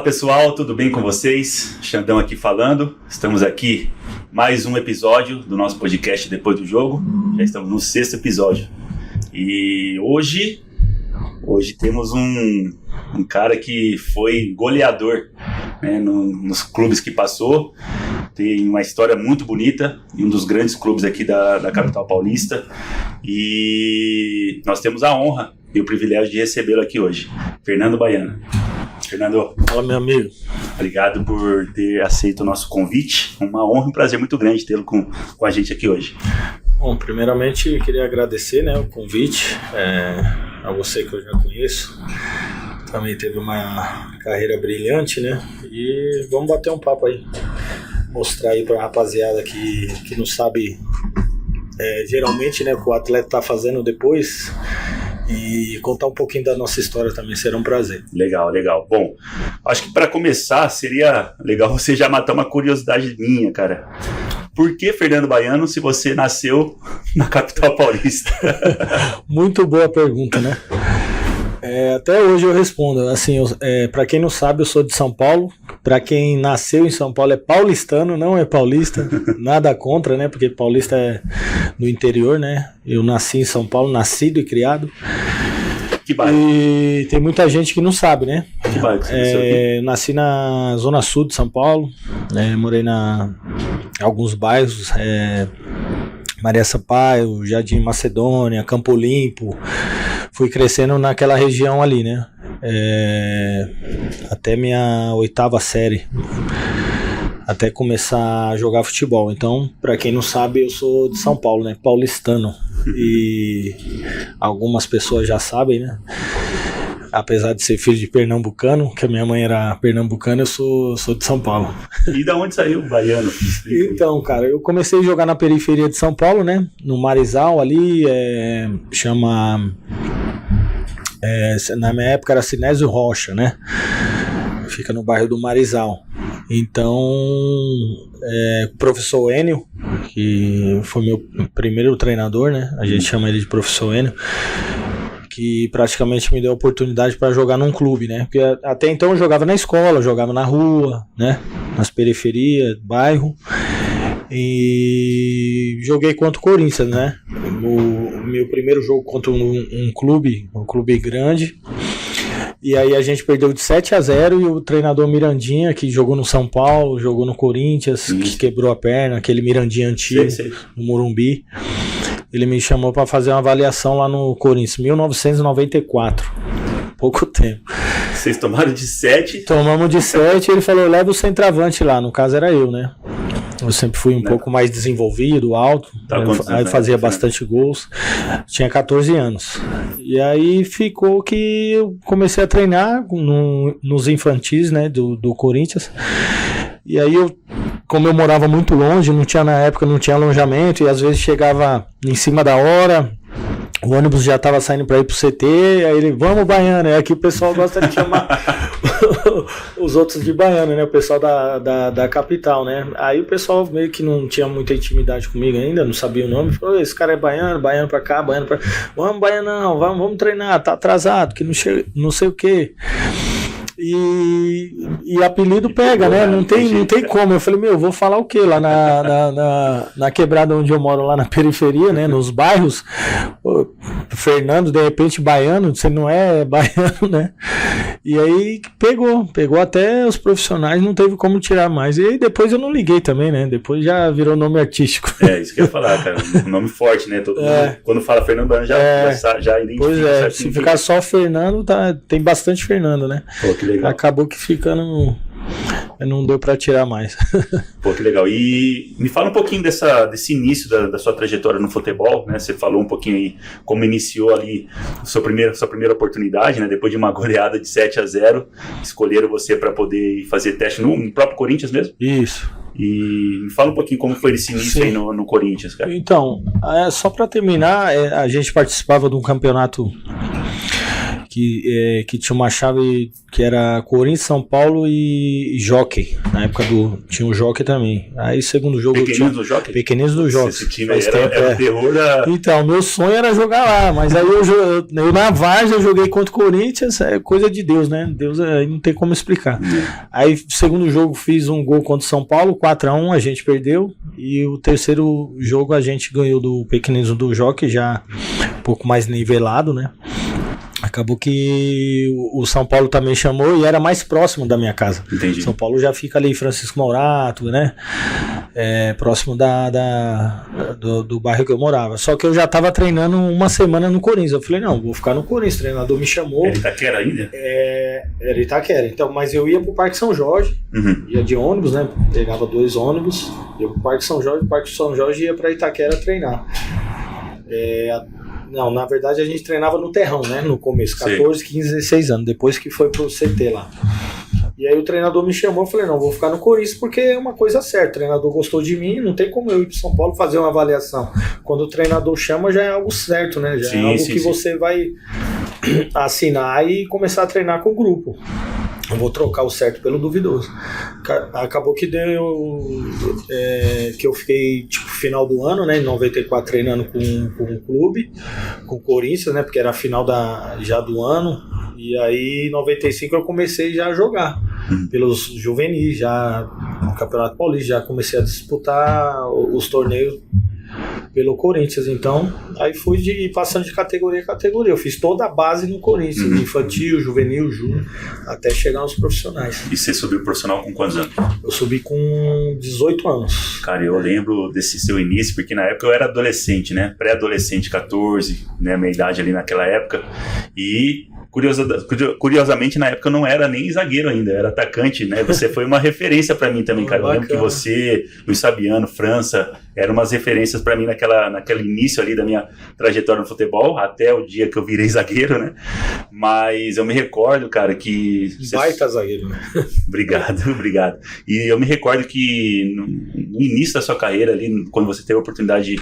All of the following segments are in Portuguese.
pessoal, tudo bem com vocês? Xandão aqui falando. Estamos aqui mais um episódio do nosso podcast Depois do Jogo. Já estamos no 6º episódio. E hoje temos um cara que foi goleador, né, nos clubes que passou. Tem uma história muito bonita em um dos grandes clubes aqui da capital paulista. E nós temos a honra e o privilégio de recebê-lo aqui hoje, Fernando Baiano. Fernando. Fala, meu amigo. Obrigado por ter aceito o nosso convite. Uma honra e um prazer muito grande tê-lo com a gente aqui hoje. Bom, primeiramente eu queria agradecer, né, o convite a você que eu já conheço. Também teve uma carreira brilhante, né? E vamos bater um papo aí. Mostrar aí pra rapaziada que não sabe geralmente, né, o que o atleta tá fazendo depois. E contar um pouquinho da nossa história também será um prazer. Legal. Bom, acho que para começar seria legal você já matar uma curiosidade minha, cara. Por que Fernando Baiano se você nasceu na capital paulista? Muito boa pergunta, né? Até hoje eu respondo. Assim, para quem não sabe, eu sou de São Paulo. Para quem nasceu em São Paulo é paulistano, não é paulista. Nada contra, né? Porque paulista é no interior, né? Eu nasci em São Paulo, nascido e criado. Que bairro? E tem muita gente que não sabe, né? Que bairro que você nasceu aqui? Nasci na Zona Sul de São Paulo. Morei em alguns bairros. Maria Sampaio, Jardim Macedônia, Campo Limpo. Fui crescendo naquela região ali, né? Até minha 8ª série. Até começar a jogar futebol. Então, pra quem não sabe, eu sou de São Paulo, né? Paulistano. E algumas pessoas já sabem, né? Apesar de ser filho de pernambucano, que a minha mãe era pernambucana, eu sou de São Paulo. E da onde saiu o Baiano? Então, cara, eu comecei a jogar na periferia de São Paulo, né? No Marizal ali, na minha época era Sinésio Rocha, né? Fica no bairro do Marizal. Então, o professor Enio, que foi meu primeiro treinador, né? A gente chama ele de professor Enio, que praticamente me deu a oportunidade para jogar num clube, né? Porque até então eu jogava na escola, eu jogava na rua, né? Nas periferias, bairro. E joguei contra o Corinthians, né? O meu primeiro jogo contra um clube grande. E aí a gente perdeu de 7-0 e o treinador Mirandinha, que jogou no São Paulo, jogou no Corinthians, que quebrou a perna, aquele Mirandinha antigo, no Morumbi. Ele me chamou para fazer uma avaliação lá no Corinthians, 1994. Pouco tempo. Vocês tomaram de 7? Tomamos de 7 e ele falou, leva o centroavante lá. No caso era eu, né? Eu sempre fui um pouco mais desenvolvido, alto. Aí fazia bastante gols. Tinha 14 anos. E aí ficou que eu comecei a treinar nos infantis, né, do Corinthians. E aí como eu morava muito longe, na época não tinha alojamento, e às vezes chegava em cima da hora, o ônibus já estava saindo para ir pro CT, aí ele, vamos Baiano, é que o pessoal gosta de chamar os outros de Baiano, né, o pessoal da capital, né, aí o pessoal meio que não tinha muita intimidade comigo ainda, não sabia o nome, falou, esse cara é Baiano pra cá, Baiano pra cá, vamos Baianão, vamos treinar, tá atrasado, que não sei o que. E apelido pega, né? Não tem como. Eu falei, vou falar o quê? Lá na quebrada onde eu moro, lá na periferia, né? Nos bairros. Fernando, de repente, Baiano, você não é baiano, né? E aí pegou até os profissionais, não teve como tirar mais. E aí depois eu não liguei também, né? Depois já virou nome artístico. Isso que eu ia falar, cara. Um nome forte, né? Todo mundo, quando fala Fernando Baiano, já identifica. Pois é, se ficar só Fernando, tem bastante Fernando, né? Pô, que legal. Acabou que ficando... Não deu pra tirar mais. Pô, que legal. E me fala um pouquinho desse início da sua trajetória no futebol, né? Você falou um pouquinho aí como iniciou ali sua primeira oportunidade, né? Depois de uma goleada de 7-0, escolheram você para poder ir fazer teste no próprio Corinthians mesmo? Isso. E me fala um pouquinho como foi esse início aí no Corinthians, cara. Então, só para terminar, a gente participava de um campeonato que tinha uma chave que era Corinthians, São Paulo e Jockey. Na época tinha o Jockey também. Aí segundo jogo... Pequeninos do Jockey? Pequeninos do Jockey. Esse time era o terror da... Então, meu sonho era jogar lá, mas aí eu na Várzea joguei contra o Corinthians, é coisa de Deus, né? Deus aí não tem como explicar. Aí segundo jogo fiz um gol contra o São Paulo, 4-1, a gente perdeu. E o terceiro jogo a gente ganhou do Pequeninos do Jockey, já um pouco mais nivelado, né? Acabou que o São Paulo também chamou e era mais próximo da minha casa. Entendi. São Paulo já fica ali, Francisco Mourato, né? Próximo do bairro que eu morava. Só que eu já estava treinando uma semana no Corinthians. Eu falei, não, vou ficar no Corinthians. O treinador me chamou. Era Itaquera ainda? Era Itaquera. Então, mas eu ia pro Parque São Jorge, ia de ônibus, né? Pegava 2 ônibus, ia pro Parque São Jorge, Parque São Jorge ia pra Itaquera treinar. Não, na verdade a gente treinava no terrão, né? No começo, 14, 15, 16 anos, depois que foi pro CT lá. E aí o treinador me chamou, eu falei, não, vou ficar no Corinthians porque é uma coisa certa. O treinador gostou de mim, não tem como eu ir pro São Paulo fazer uma avaliação. Quando o treinador chama, já é algo certo, né? Já é algo que você vai assinar e começar a treinar com o grupo. Eu vou trocar o certo pelo duvidoso. Acabou que deu que eu fiquei tipo final do ano, né, em 94 treinando com o clube, com o Corinthians, né, porque era a final já do ano. E aí em 95 eu comecei já a jogar pelos juvenis, já no Campeonato Paulista, já comecei a disputar os torneios pelo Corinthians. Então aí fui passando de categoria a categoria. Eu fiz toda a base no Corinthians, infantil, juvenil, júnior, até chegar nos profissionais. E você subiu profissional com quantos anos? Eu subi com 18 anos. Cara, eu lembro desse seu início, porque na época eu era adolescente, né? Pré-adolescente, 14, né? Minha idade ali naquela época. E curiosamente, na época eu não era nem zagueiro ainda, eu era atacante, né? Você foi uma referência pra mim também, cara. Eu lembro que você, Luiz Fabiano, França, eram umas referências pra mim naquele início ali da minha trajetória no futebol, até o dia que eu virei zagueiro, né? Mas eu me recordo, cara, que... Baita zagueiro, né? Obrigado. E eu me recordo que no início da sua carreira ali, quando você teve a oportunidade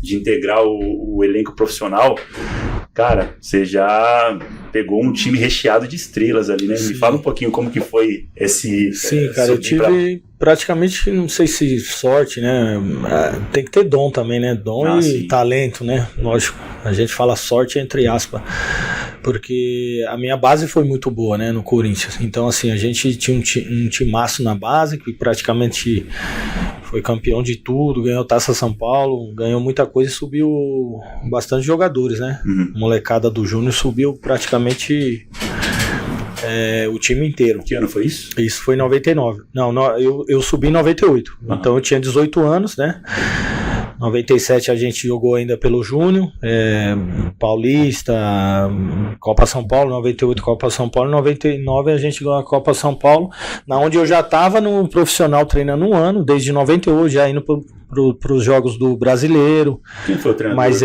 de integrar o elenco profissional, cara, você já pegou um time recheado de estrelas ali, né? Sim. Me fala um pouquinho como que foi esse... Sim, cara, eu tive praticamente, não sei se sorte, né? Tem que ter dom também, né? Dom e talento, né? Lógico, a gente fala sorte entre aspas, porque a minha base foi muito boa, né? No Corinthians. Então, assim, a gente tinha um timaço na base que praticamente foi campeão de tudo, ganhou Taça São Paulo, ganhou muita coisa e subiu bastante jogadores, né? Molecada do Júnior subiu praticamente o time inteiro. Que ano foi isso? Isso foi em 99. Não, eu subi em 98. Então eu tinha 18 anos, né? 97 a gente jogou ainda pelo Júnior, Paulista, Copa São Paulo, 98 Copa São Paulo, 99 a gente ganhou a Copa São Paulo, na onde eu já estava no profissional treinando um ano, desde 98, já indo para os jogos do Brasileiro. Quem foi o treinador? Mas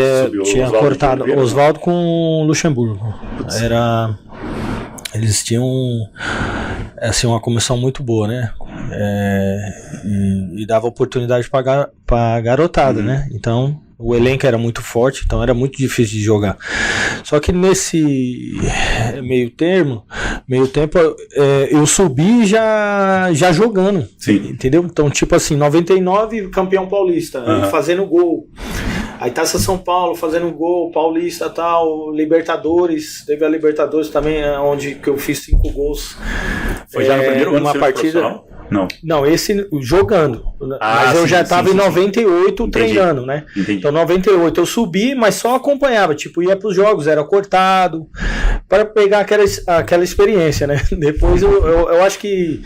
tinha Osvaldo cortado Osvaldo com Luxemburgo. Eles tinham assim, uma comissão muito boa, né? E dava oportunidade para a garotada, né? Então o elenco era muito forte, então era muito difícil de jogar. Só que nesse meio tempo eu subi já jogando. Sim. Entendeu? Então, tipo assim, 99 campeão paulista, fazendo gol. Aí Taça São Paulo fazendo gol, Paulista tal, Libertadores, teve a Libertadores também, onde que eu fiz 5 gols. Foi já no primeiro ano uma partida. Não, esse jogando. Mas eu já estava em 98 treinando, né? Entendi. Então 98 eu subi, mas só acompanhava, tipo, ia pros jogos, era cortado, para pegar aquela experiência, né? Depois eu acho que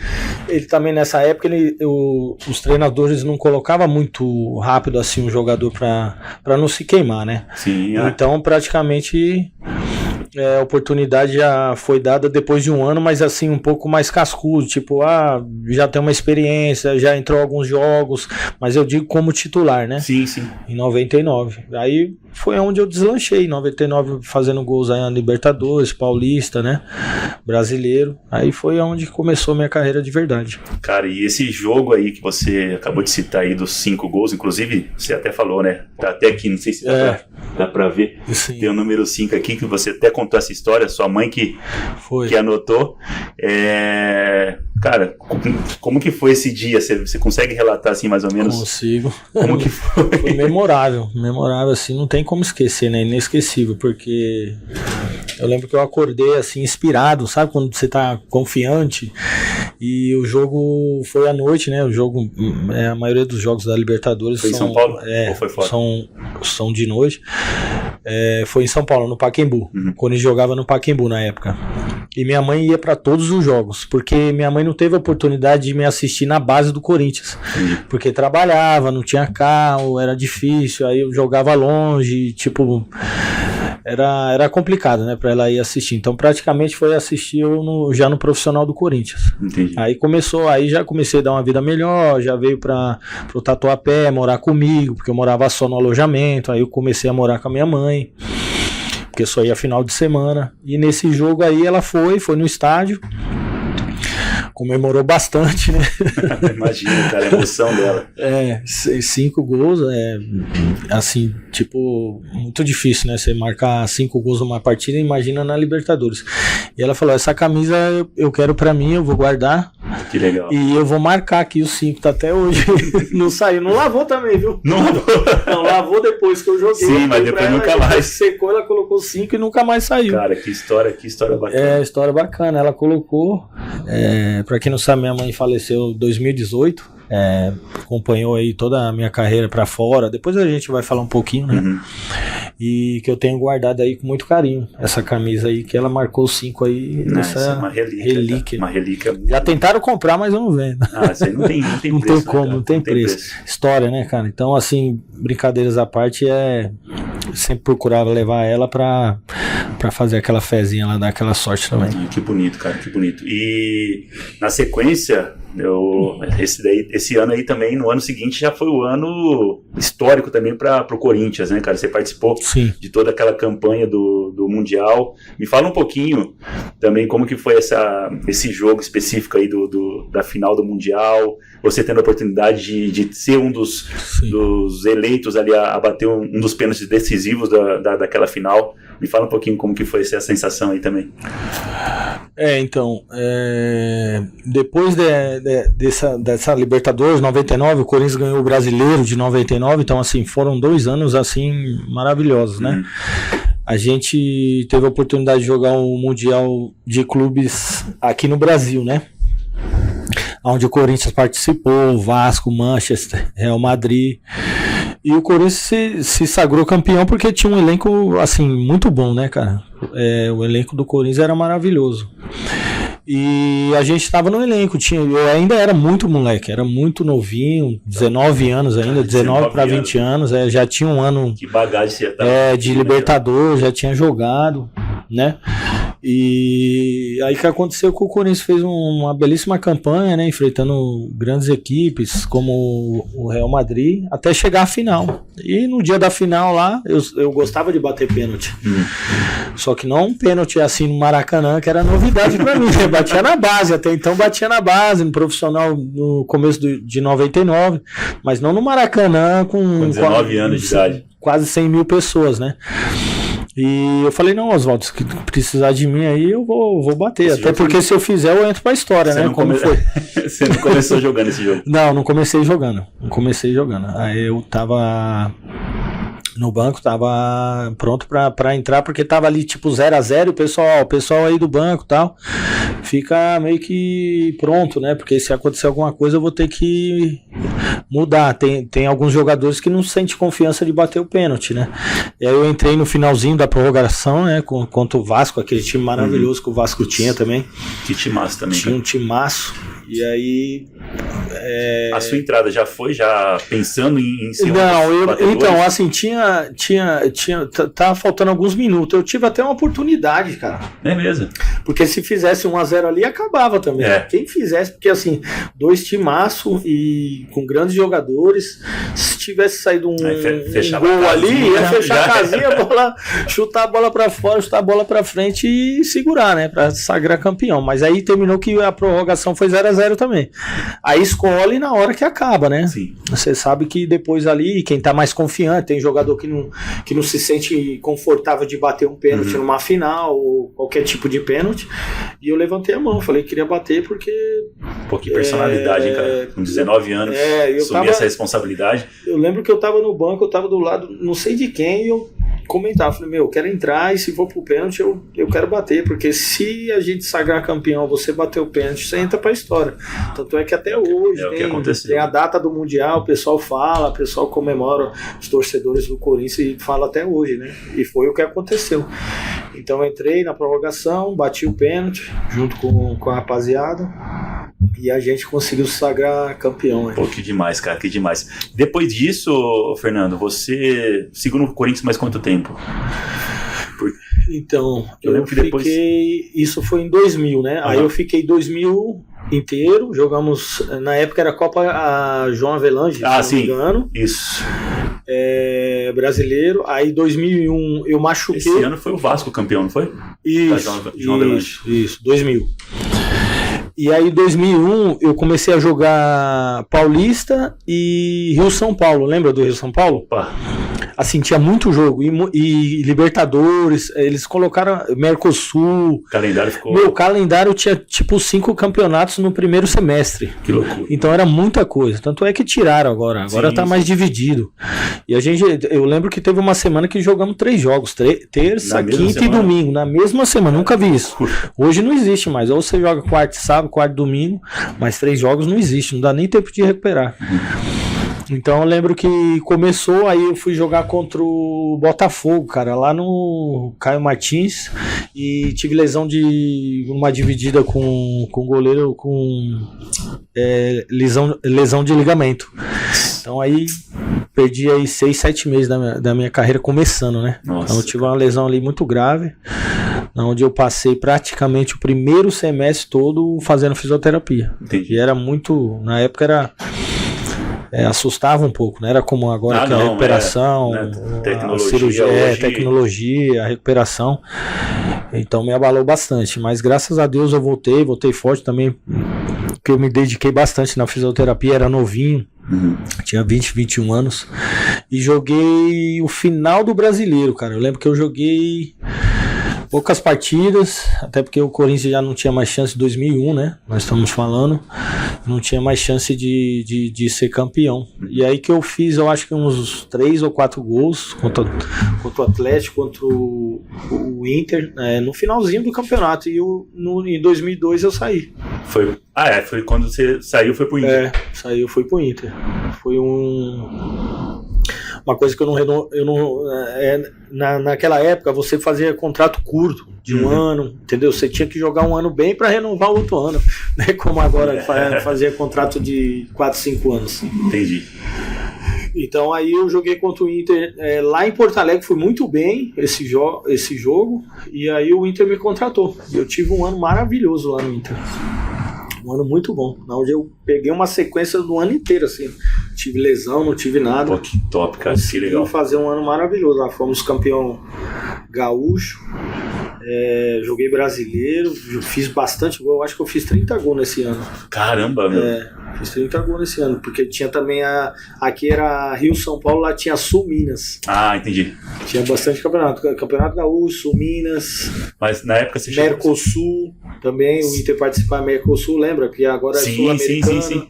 ele também nessa época, os treinadores não colocavam muito rápido assim um jogador para não se queimar, né? Sim. Então praticamente... a oportunidade já foi dada depois de um ano, mas assim, um pouco mais cascudo, tipo, já tem uma experiência, já entrou alguns jogos, mas eu digo como titular, né? Sim. Em 99. Aí foi onde eu deslanchei, em 99 fazendo gols aí na Libertadores, Paulista, né, Brasileiro, aí foi onde começou a minha carreira de verdade. Cara, e esse jogo aí que você acabou de citar aí dos 5 gols, inclusive, você até falou, né, tá até aqui, não sei se dá pra ver, sim. Tem o número 5 aqui, que você até contou essa história, sua mãe que anotou, cara, como que foi esse dia? Você consegue relatar assim mais ou menos? Consigo. Como que foi? Foi memorável, assim, não tem como esquecer, né, inesquecível, porque eu lembro que eu acordei assim, inspirado, sabe, quando você tá confiante, e o jogo foi à noite, né, o jogo, a maioria dos jogos da Libertadores foi em São Paulo? Ou foi fora? São de noite, foi em São Paulo, no Pacaembu, quando ele jogava no Pacaembu na época, e minha mãe ia para todos os jogos, porque minha mãe não teve a oportunidade de me assistir na base do Corinthians, porque trabalhava, não tinha carro, era difícil, aí eu jogava longe, tipo, era complicado, né, pra ela ir assistir, então praticamente foi assistir eu já no profissional do Corinthians. Entendi. Aí já comecei a dar uma vida melhor, já veio pro Tatuapé morar comigo, porque eu morava só no alojamento, aí eu comecei a morar com a minha mãe, porque só ia final de semana, e nesse jogo aí ela foi no estádio, comemorou bastante, né? Imagina, cara, a emoção dela. 5 gols, assim, tipo, muito difícil, né? Você marcar 5 gols numa partida, imagina na Libertadores. E ela falou, essa camisa eu quero pra mim, eu vou guardar. Que legal. E eu vou marcar aqui os 5, tá até hoje. Não saiu, não lavou também, viu? Não lavou? Não, lavou depois que eu joguei. Sim, mas depois nunca mais. Secou, ela colocou 5 e nunca mais saiu. Cara, que história bacana. História bacana, ela colocou, pra quem não sabe, minha mãe faleceu em 2018, acompanhou aí toda a minha carreira pra fora, depois a gente vai falar um pouquinho, né? E que eu tenho guardado aí com muito carinho, essa camisa aí, que ela marcou 5 aí, essa é uma relíquia. Uma relíquia muito... Já tentaram comprar, mas eu não vendo. Isso aí não tem não preço. Não tem como, não tem preço. História, né, cara? Então, assim, brincadeiras à parte, sempre procurava levar ela pra fazer aquela fezinha lá, dar aquela sorte também. Que bonito, cara, que bonito. E na sequência, esse ano aí também, no ano seguinte, já foi o ano histórico também para o Corinthians, né, cara? Você participou de toda aquela campanha do Mundial. Me fala um pouquinho também como que foi esse jogo específico aí da final do Mundial, você tendo a oportunidade de ser um dos eleitos ali a bater um dos pênaltis decisivos daquela final. Me fala um pouquinho como que foi essa sensação aí também. Então, depois dessa Libertadores 99, o Corinthians ganhou o Brasileiro de 99, então assim, foram 2 anos assim maravilhosos, né? A gente teve a oportunidade de jogar um Mundial de clubes aqui no Brasil, né? Onde o Corinthians participou, Vasco, Manchester, Real Madrid. E o Corinthians se sagrou campeão porque tinha um elenco, assim, muito bom, né, cara? O elenco do Corinthians era maravilhoso. E a gente estava no elenco, eu ainda era muito moleque, era muito novinho, 19 anos ainda, 19 para 20 anos, já tinha um ano que bagagem você tava de Libertadores, já tinha jogado, né? E aí que aconteceu que o Corinthians fez uma belíssima campanha, né, enfrentando grandes equipes como o Real Madrid, até chegar à final. E no dia da final lá, eu gostava de bater pênalti. Só que não um pênalti assim no Maracanã, que era novidade pra mim. Eu batia na base, até então batia na base, no profissional no começo de 99, mas não no Maracanã com 19 anos de idade. Quase 100 mil pessoas, né? E eu falei, não, Oswaldo, se precisar de mim aí, eu vou bater. Até porque se eu fizer, eu entro pra história, né? Como foi. Você não começou jogando esse jogo? Não comecei jogando. Aí eu tava no banco, tava pronto pra entrar, porque tava ali tipo 0-0, o pessoal aí do banco e tal, fica meio que pronto, né? Porque se acontecer alguma coisa eu vou ter que mudar. Tem alguns jogadores que não sentem confiança de bater o pênalti, né? E aí eu entrei no finalzinho da prorrogação, né? Contra o Vasco, aquele time maravilhoso que o Vasco tinha também. Que timaço também. Tinha um timaço. E aí A sua entrada já foi pensando em ser então, assim, tava faltando alguns minutos. Eu tive até uma oportunidade, cara. É mesmo? Porque se fizesse 1-0 ali, acabava também. Quem fizesse, porque assim, 2 timaços e com grandes jogadores, se tivesse saído um gol ali, ia fechar a casinha, chutar a bola pra fora, chutar a bola pra frente e segurar, né? Pra sagrar campeão. Mas aí terminou que a prorrogação foi 0-0 também. Aí escolhe na hora que acaba, né? Sim. Você sabe que depois ali, quem tá mais confiante, tem jogador que não se sente confortável de bater um pênalti numa final ou qualquer tipo de pênalti. E eu levantei a mão, falei que queria bater porque... Pô, que personalidade, hein, cara? Com 19 anos, assumir essa responsabilidade. Eu lembro que eu tava no banco, eu tava do lado, não sei de quem, e eu comentava, falei, eu quero entrar e se for pro pênalti eu quero bater, porque se a gente sagrar campeão, você bater o pênalti, você entra pra história. Tanto é que até hoje tem a data do Mundial, o pessoal fala, o pessoal comemora, os torcedores do Corinthians e fala até hoje, né? E foi o que aconteceu. Então eu entrei na prorrogação, bati o pênalti junto com a rapaziada e a gente conseguiu sagrar campeão. Pô, que demais, cara, que demais. Depois disso, Fernando, você seguiu no Corinthians mais quanto tempo? Então, eu fiquei... Isso foi em 2000, né? Aí eu fiquei 2000 inteiro, jogamos... Na época era a Copa João Avelange, se não me engano. Isso. Brasileiro. Aí 2001 eu machuquei. Esse ano foi o Vasco campeão, não foi? Isso, 2000. E aí, em 2001, eu comecei a jogar Paulista e Rio-São Paulo. Lembra do Rio-São Paulo? Opa. Assim, tinha muito jogo. E Libertadores, eles colocaram Mercosul. O calendário ficou... Meu calendário tinha, tipo, 5 campeonatos no primeiro semestre. Que loucura. Então, era muita coisa. Tanto é que tiraram agora. Agora tá mais dividido. E eu lembro que teve uma semana que jogamos 3 jogos. Terça, quinta e domingo. Na mesma semana. Nunca vi isso. Hoje não existe mais. Ou você joga quarta e sábado, quarto e domingo, mas 3 jogos não existe, não dá nem tempo de recuperar. Então eu lembro que começou, aí eu fui jogar contra o Botafogo, cara, lá no Caio Martins, e tive lesão de uma dividida com o goleiro com lesão de ligamento. Então aí perdi aí 6, 7 meses da minha carreira começando, né? Nossa. Então eu tive uma lesão ali muito grave, onde eu passei praticamente o primeiro semestre todo fazendo fisioterapia. Entendi. E era muito, na época era assustava um pouco, não era como agora que a recuperação, a cirurgia, tecnologia, a recuperação. Então me abalou bastante, mas graças a Deus eu voltei forte também, porque eu me dediquei bastante na fisioterapia, era novinho. Tinha 20, 21 anos e joguei o final do Brasileiro, cara. Eu lembro que eu joguei poucas partidas, até porque o Corinthians já não tinha mais chance em 2001, né? Nós estamos falando, não tinha mais chance de ser campeão. E aí que eu fiz, eu acho que uns 3 ou 4 gols contra o Atlético, contra o Inter, no finalzinho do campeonato. E em 2002 eu saí. Foi quando você saiu, foi pro Inter? Saiu, foi pro Inter. Foi uma coisa que eu não naquela época você fazia contrato curto de um ano, entendeu? Você tinha que jogar um ano bem para renovar o outro ano, né? Como agora fazia contrato de 4, 5 anos. Entendi. Então aí eu joguei contra o Inter lá em Porto Alegre, foi muito bem esse jogo, e aí o Inter me contratou. Eu tive um ano maravilhoso lá no Inter. Um ano muito bom, onde eu peguei uma sequência do ano inteiro, assim. Tive lesão, não tive nada. Pô, que top, cara, que legal. Fazer um ano maravilhoso. Lá fomos campeão gaúcho, joguei brasileiro, fiz bastante gol. Acho que eu fiz 30 gols nesse ano. Caramba, meu. Fiz 30 gols nesse ano, porque tinha também aqui era Rio-São Paulo, lá tinha Sul-Minas. Ah, entendi. Tinha bastante campeonato Gaúcho, Sul-Minas. Mas na época você Mercosul também, o Inter participar Mercosul, lembra? Que agora é Sul-Americano. Sim.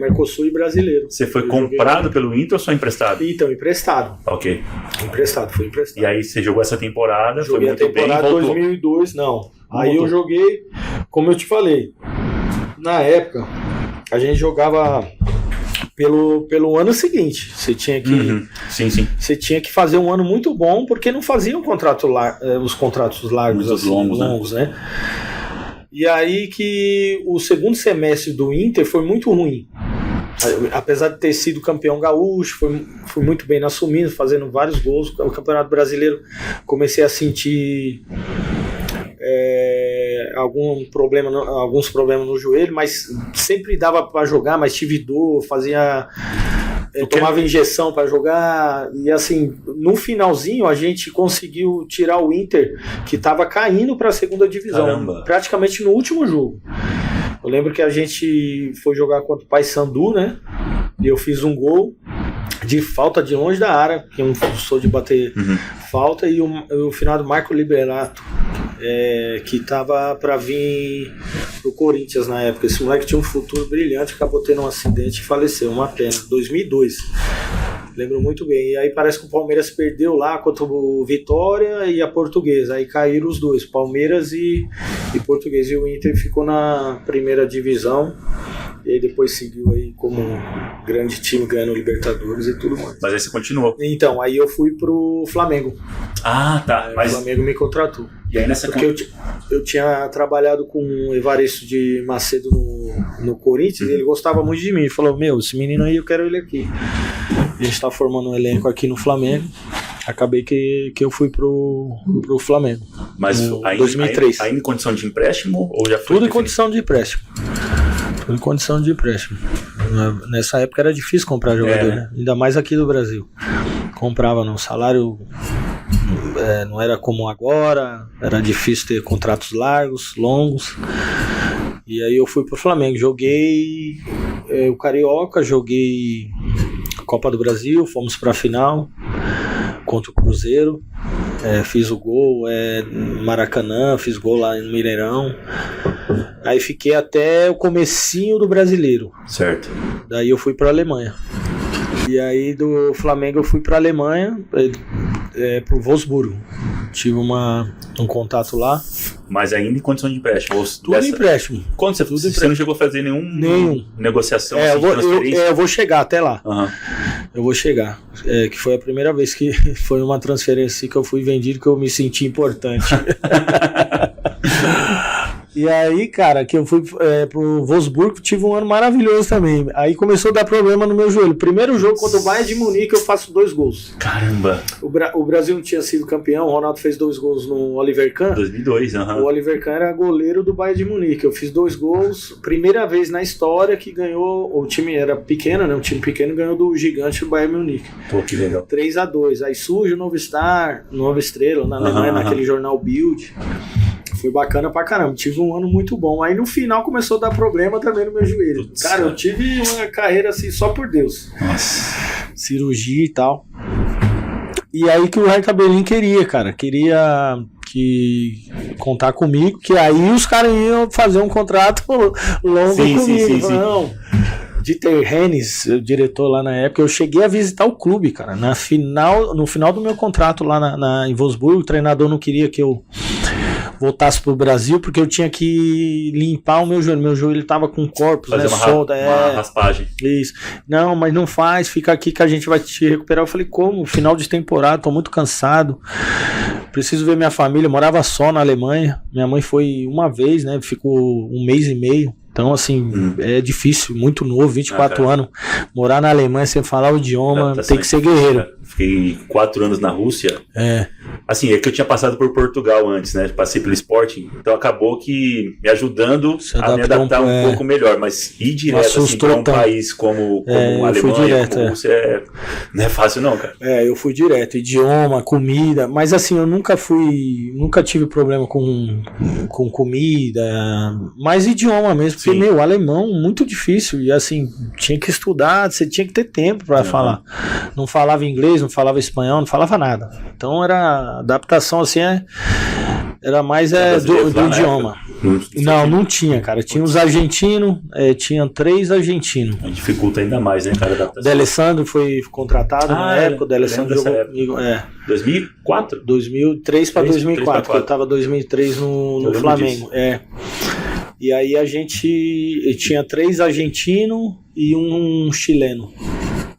Mercosul e brasileiro. Você foi comprado pelo Inter ou só emprestado? Então, emprestado. Ok. Foi emprestado. E aí você jogou essa temporada, joguei foi muito bem, voltou. 2002, não. Aí eu joguei, como eu te falei, na época, a gente jogava pelo ano seguinte. Você tinha que Você tinha que fazer um ano muito bom, porque não faziam os contratos largos, muito assim, longos, né? E aí que o segundo semestre do Inter foi muito ruim. Apesar de ter sido campeão gaúcho, fui muito bem nas Suminas, fazendo vários gols. O Campeonato Brasileiro comecei a sentir alguns problemas no joelho, mas sempre dava para jogar, mas tive dor, tomava injeção para jogar, e assim, no finalzinho a gente conseguiu tirar o Inter, que estava caindo para a segunda divisão. Caramba. Praticamente no último jogo. Eu lembro que a gente foi jogar contra o Paysandu, né? E eu fiz um gol de falta de longe da área, porque eu não sou de bater falta, e o final do Marco Liberato, que tava para vir pro Corinthians na época. Esse moleque tinha um futuro brilhante, acabou tendo um acidente e faleceu, uma pena, 2002. Lembro muito bem. E aí parece que o Palmeiras perdeu lá contra o Vitória e a Portuguesa. Aí caíram os dois, Palmeiras e Portuguesa. E o Inter ficou na primeira divisão. E aí depois seguiu aí como um grande time, ganhando Libertadores e tudo mais. Mas aí você continuou. Então, aí eu fui pro Flamengo. Ah, tá. Mas o Flamengo me contratou. E aí nessa... Porque eu tinha trabalhado com o Evaristo de Macedo no Corinthians, e ele gostava muito de mim. Ele falou, esse menino aí, eu quero ele aqui. A gente tá formando um elenco aqui no Flamengo. Acabei que eu fui pro Flamengo. Mas em 2003. Aí em condição de empréstimo? Ou já foi tudo em condição de empréstimo. Tudo em condição de empréstimo. Nessa época era difícil comprar jogador, né? Ainda mais aqui do Brasil. Comprava no salário... não era como agora, era difícil ter contratos largos, longos. E aí eu fui pro Flamengo, joguei o Carioca, joguei Copa do Brasil, fomos pra final contra o Cruzeiro, fiz o gol no Maracanã, fiz gol lá no Mineirão. Aí fiquei até o comecinho do Brasileiro. Certo. Daí eu fui pra Alemanha. E aí do Flamengo eu fui pra Alemanha, pro Wolfsburgo. Tive um contato lá. Mas ainda em condição de empréstimo? Tudo empréstimo. Quando você não chegou a fazer nenhum negociação de transferência? Eu vou chegar até lá. Uhum. Eu vou chegar. Que foi a primeira vez que foi uma transferência que eu fui vendido, que eu me senti importante. E aí, cara, que eu fui pro Wolfsburgo, tive um ano maravilhoso também. Aí começou a dar problema no meu joelho. Primeiro jogo contra o Bayern de Munique, eu faço 2 gols. Caramba! O Brasil não tinha sido campeão, o Ronaldo fez 2 gols no Oliver Kahn. 2002, aham. O Oliver Kahn era goleiro do Bayern de Munique. Eu fiz 2 gols, primeira vez na história que ganhou, o time era pequeno, né? Um time pequeno ganhou do gigante do Bayern de Munique. Pô, que legal. 3-2. Aí surge o Novo Star, Nova Estrela, na Alemanha, naquele jornal Bild. Foi bacana pra caramba, tive um ano muito bom. Aí no final começou a dar problema também no meu joelho. Cara, eu tive uma carreira assim só por Deus. Nossa. Cirurgia e tal. E aí que o Hertha Berlim queria contar comigo, que aí os caras iam fazer um contrato longo comigo. Sim. Não. Dieter Hennes, o diretor lá na época, eu cheguei a visitar o clube, cara. No final do meu contrato lá em Wolfsburgo, o treinador não queria que eu voltasse pro Brasil, porque eu tinha que limpar o meu joelho. Meu joelho estava com corpos, fazer uma raspagem. Isso. Não, mas não faz, fica aqui que a gente vai te recuperar. Eu falei, como? Final de temporada, tô muito cansado. Preciso ver minha família. Eu morava só na Alemanha. Minha mãe foi uma vez, né? Ficou 1 mês e meio. Então, assim, é difícil, muito novo, 24 anos. Morar na Alemanha sem falar o idioma, tem que ser guerreiro. Fiquei 4 anos na Rússia. Assim, é que eu tinha passado por Portugal antes, né? Passei pelo Sporting. Então acabou que me ajudando a me adaptar um pouco melhor. Mas ir direto assim, para um país como a Alemanha, como Rússia, não é fácil não, cara. Eu fui direto. Idioma, comida. Mas assim, eu nunca tive problema com comida. Mas idioma mesmo. Porque, alemão, muito difícil. E assim, tinha que estudar, você tinha que ter tempo para falar. Não falava inglês, não falava espanhol, não falava nada. Então era adaptação assim, era mais do idioma. Não tinha, cara. Tinha os argentinos, tinha 3 argentinos. Dificulta ainda mais, né, cara? O D'Alessandro foi contratado na época. O D'Alessandro jogou comigo. 2004? 2003 para 2004, porque eu tava 2003 no Flamengo. E aí a gente tinha 3 argentinos e um chileno.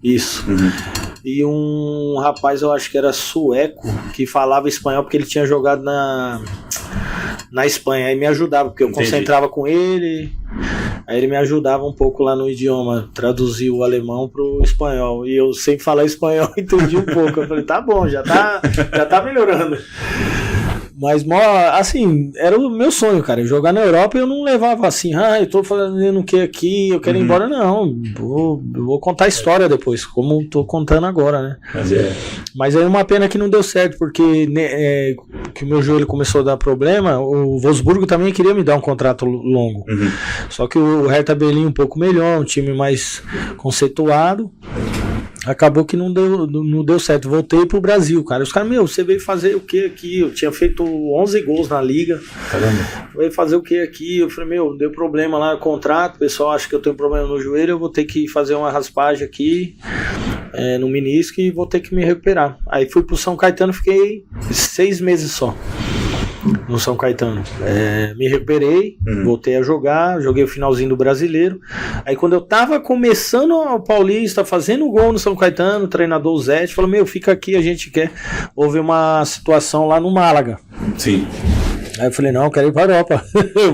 Isso. E um rapaz, eu acho que era sueco, que falava espanhol porque ele tinha jogado na Espanha. Aí me ajudava, porque eu concentrava com ele. Aí ele me ajudava um pouco lá no idioma, traduzir o alemão pro espanhol. E eu sem falar espanhol entendi um pouco. Eu falei, tá bom, já tá melhorando. Mas, assim, era o meu sonho, cara. Jogar na Europa eu não levava assim, eu tô fazendo o que aqui, eu quero ir embora, não. Vou contar a história depois, como tô contando agora, né? Mas é uma pena que não deu certo, porque que o meu joelho começou a dar problema. O Wolfsburgo também queria me dar um contrato longo. Só que o Hertha Berlim um pouco melhor, um time mais conceituado. Acabou que não deu certo. Voltei pro Brasil, cara. Os caras, você veio fazer o que aqui? Eu tinha feito 11 gols na liga. Caramba. Veio fazer o que aqui? Eu falei, deu problema lá no contrato. O pessoal acha que eu tenho problema no joelho. Eu vou ter que fazer uma raspagem aqui no menisco e vou ter que me recuperar. Aí fui pro São Caetano, fiquei 6 meses só no São Caetano. Me recuperei, voltei a jogar, joguei o finalzinho do Brasileiro. Aí quando eu tava começando o Paulista, fazendo gol no São Caetano, o treinador Zé falou, fica aqui, a gente quer. Houve uma situação lá no Málaga. Sim. Aí eu falei, não, eu quero ir pra Europa.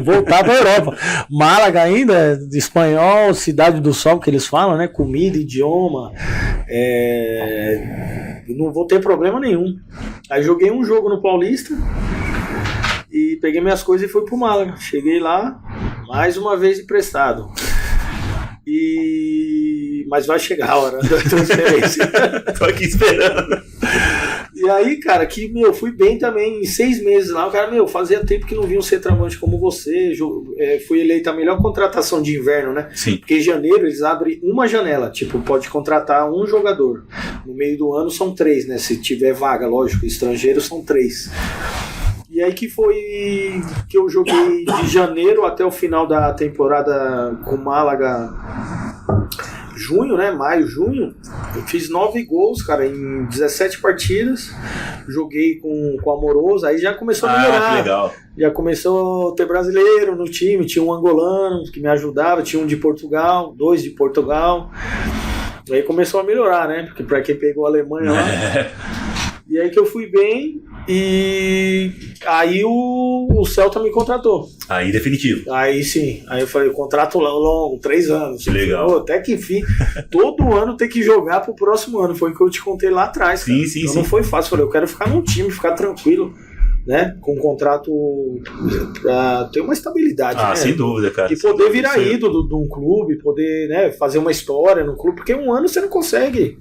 Voltar pra Europa. Málaga ainda, espanhol, cidade do sol que eles falam, né? Comida, idioma. Não vou ter problema nenhum. Aí joguei um jogo no Paulista e peguei minhas coisas e fui pro Málaga. Cheguei lá, mais uma vez emprestado. Mas vai chegar a hora da transferência. Tô aqui esperando. E aí, cara, fui bem também em 6 meses lá. O cara, fazia tempo que não via um centroavante como você. Fui eleita a melhor contratação de inverno, né? Sim. Porque em janeiro eles abrem uma janela. Tipo, pode contratar um jogador. No meio do ano são 3, né? Se tiver vaga, lógico, estrangeiros são 3. E aí que foi que eu joguei de janeiro até o final da temporada com Málaga, junho, né? Maio, junho. Eu fiz 9 gols, cara, em 17 partidas. Joguei com o Amoroso, aí já começou a melhorar. Que legal. Já começou a ter brasileiro no time, tinha um angolano que me ajudava, tinha um de Portugal, 2 de Portugal. Aí começou a melhorar, né? Porque pra quem pegou a Alemanha lá. E aí que eu fui bem, e aí o Celta me contratou. Aí definitivo. Aí sim, aí eu falei, contrato longo, 3 anos. Que legal. Até que enfim, todo ano tem que jogar pro próximo ano. Foi o que eu te contei lá atrás, cara. Sim. Então não foi fácil, eu falei, eu quero ficar num time, ficar tranquilo, né? Com um contrato pra ter uma estabilidade. Né? Sem dúvida, cara. E poder virar ídolo de um clube, poder, né, fazer uma história no clube, porque um ano você não consegue.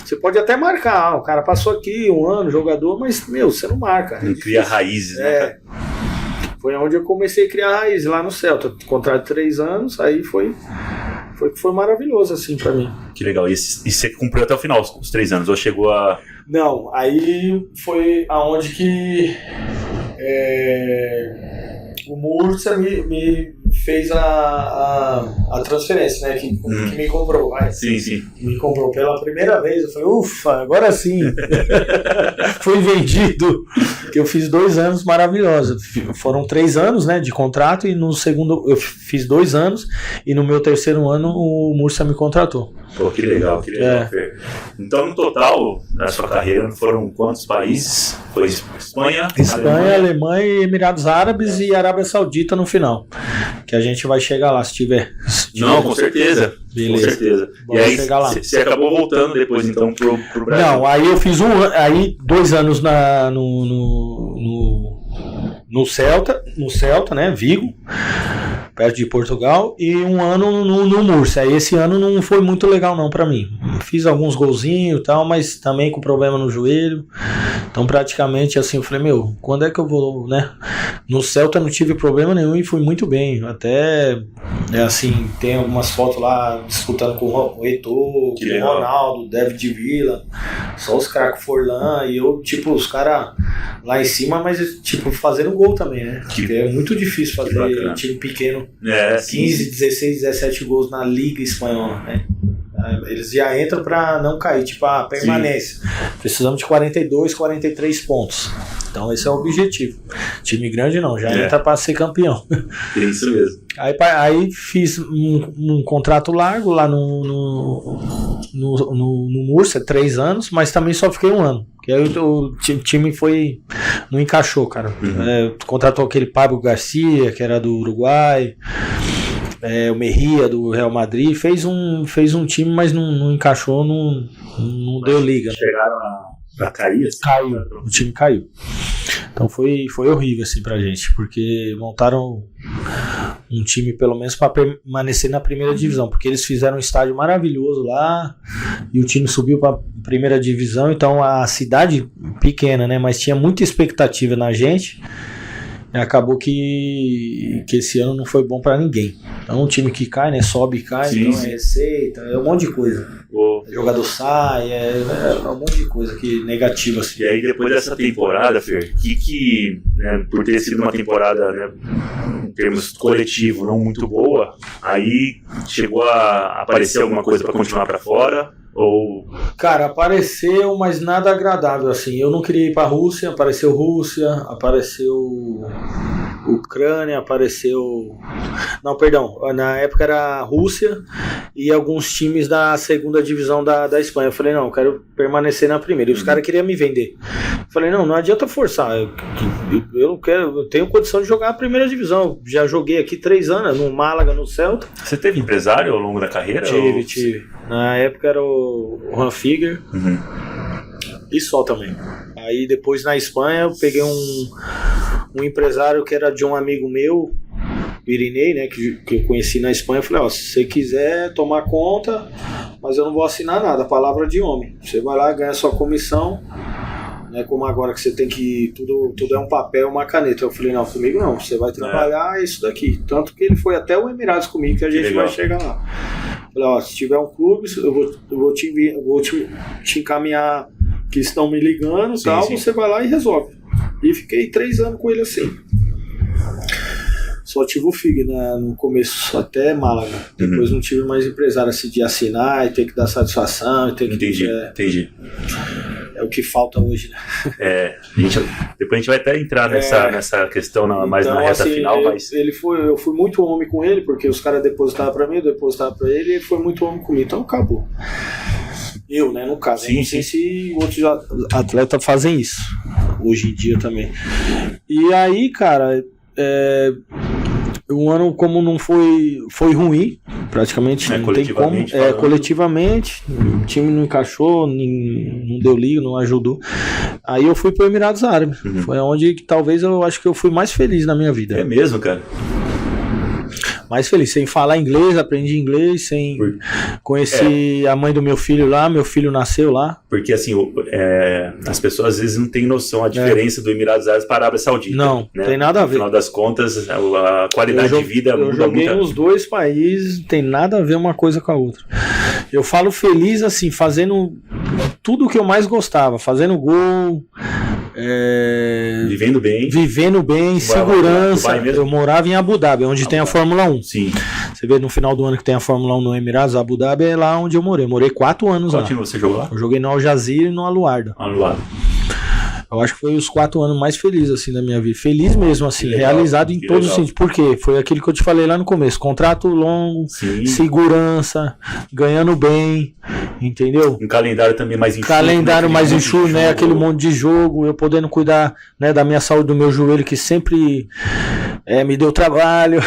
Você pode até marcar, o cara passou aqui um ano, jogador, mas, você não marca. Não cria raízes, né, cara? Foi onde eu comecei a criar raízes, lá no Celta. Contrato de 3 anos, aí foi maravilhoso, assim, pra mim. Que legal. E você cumpriu até o final os 3 anos, ou chegou a... Não, aí foi aonde que o Murcia me fez a transferência, né? Que me comprou. Sim. Me comprou pela primeira vez. Eu falei, ufa, agora sim. Fui vendido. Que eu fiz 2 anos maravilhosos. Foram 3 anos, né, de contrato, e no segundo eu fiz 2 anos, e no meu 3º ano o Murcia me contratou. Pô, que legal. Então, no total, na sua carreira, foram quantos países? Foi Espanha, Alemanha, Emirados Árabes e Arábia Saudita no final. Que a gente vai chegar lá, se tiver. Não, com certeza. Beleza. Com certeza. E aí, você acabou voltando depois, então, pro Brasil? Não, aí eu fiz 2 anos no Celta, né, Vigo, perto de Portugal, e 1 ano no Murcia. Esse ano não foi muito legal não pra mim. Fiz alguns golzinhos e tal, mas também com problema no joelho. Então praticamente assim, eu falei, quando é que eu vou, né? No Celta não tive problema nenhum e fui muito bem. Até, assim, tem algumas fotos lá disputando com o Heitor, com o Ronaldo, David Villa, só os caras com Forlan, e eu, tipo, os caras lá em cima, mas, tipo, fazendo gol também, né? Porque é muito difícil fazer time pequeno. 15, 16, 17 gols na Liga Espanhola, né? Eles já entram pra não cair, tipo a permanência. Sim. Precisamos de 42, 43 pontos. Então esse é o objetivo. Time grande não, já entra pra ser campeão. É isso mesmo. Aí fiz um contrato largo lá no Murcia, 3 anos, mas também só fiquei 1 ano. Porque aí o time foi não encaixou, cara. Contratou aquele Pablo Garcia, que era do Uruguai, o Merria do Real Madrid, fez um time, mas não encaixou, não deu liga. Chegaram a cair? Assim, caiu, o time caiu. Então foi horrível assim pra gente, porque montaram um time pelo menos para permanecer na primeira divisão, porque eles fizeram um estádio maravilhoso lá e o time subiu para primeira divisão, então a cidade pequena, né, mas tinha muita expectativa na gente. E acabou que esse ano não foi bom pra ninguém. Então um time que cai, né? Sobe e cai, sim, então é receita, é um monte de coisa. O jogador sai, é um monte de coisa que negativa assim. E aí depois dessa temporada, Fer, que né, por ter sido uma temporada, né, em termos coletivo não muito boa, aí chegou a aparecer alguma coisa pra continuar pra fora? Ou... Cara, apareceu, mas nada agradável assim. Eu não queria ir pra Rússia, apareceu Ucrânia, apareceu... Não, perdão, na época era Rússia e alguns times da segunda divisão da Espanha. Eu falei, não, eu quero permanecer na primeira. E os caras queriam me vender. Eu falei, não adianta forçar. Eu não quero, eu tenho condição de jogar a primeira divisão. Já joguei aqui 3 anos, no Málaga, no Celta. Você teve empresário ao longo da carreira? Tive. Na época era o Juan Figuer. E só também. Aí depois na Espanha eu peguei um empresário que era de um amigo meu, Irinei, né, que eu conheci na Espanha. Eu falei, se você quiser tomar conta, mas eu não vou assinar nada, palavra de homem. Você vai lá, ganha sua comissão, né, como agora que você tem que, tudo é um papel, uma caneta. Eu falei, não, comigo não, você vai trabalhar isso daqui. Tanto que ele foi até o Emirados comigo, que a gente vai chegar lá. Eu falei, se tiver um clube, eu vou te encaminhar, que estão me ligando e tal, sim. Você vai lá e resolve. E fiquei 3 anos com ele assim. Só tive o FIG, né, no começo, até Málaga. Depois não tive mais empresário assim, de assinar e ter que dar satisfação. E ter que, entendi. É o que falta hoje, né? Depois a gente vai até entrar nessa questão mais na reta assim, final. Eu fui muito homem com ele, porque os caras depositaram pra mim, eu depositava pra ele, e ele foi muito homem comigo. Então acabou. Eu, né, no caso. Sim, não sei se outros atletas fazem isso hoje em dia também. E aí, cara, um ano como não foi ruim, praticamente não tem como. Coletivamente, o time não encaixou, não deu liga, não ajudou. Aí eu fui para os Emirados Árabes. Foi onde talvez eu acho que eu fui mais feliz na minha vida. É mesmo, cara? Mais feliz, sem falar inglês, aprendi inglês, conheci a mãe do meu filho lá, meu filho nasceu lá. Porque assim, as pessoas às vezes não têm noção a diferença do Emirados Árabes para a Arábia Saudita. Não, né? Tem nada a ver. No final das contas, a qualidade de vida muda muito. Eu joguei nos 2 países, não tem nada a ver uma coisa com a outra. Eu falo feliz assim, fazendo tudo o que eu mais gostava, fazendo gol, vivendo bem, segurança. Eu morava em Abu Dhabi, onde tem a Fórmula 1. Sim. Você vê no final do ano que tem a Fórmula 1 no Emirados, Abu Dhabi é lá onde eu morei. Eu morei 4 anos lá. Qual time você jogou lá? Eu joguei no Al Jazeera e no Aluarda. Eu acho que foi os 4 anos mais felizes assim da minha vida. Feliz mesmo, assim, realizado em todos os sentidos. Por quê? Foi aquilo que eu te falei lá no começo. Contrato longo, segurança, ganhando bem, entendeu? Um calendário também mais enxuto. Calendário mais enxuto, né? Aquele monte de jogo, eu podendo cuidar, né, da minha saúde, do meu joelho, que sempre me deu trabalho.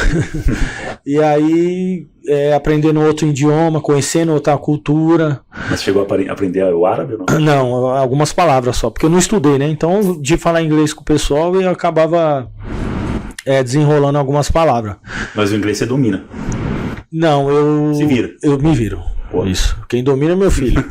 E aí, aprendendo outro idioma, conhecendo outra cultura. Mas chegou a aprender o árabe ou não? Não, algumas palavras só, porque eu não estudei, né? Então, de falar inglês com o pessoal, eu acabava desenrolando algumas palavras. Mas o inglês você domina? Não, Se vira? Eu me viro. Pô. Isso. Quem domina é meu filho.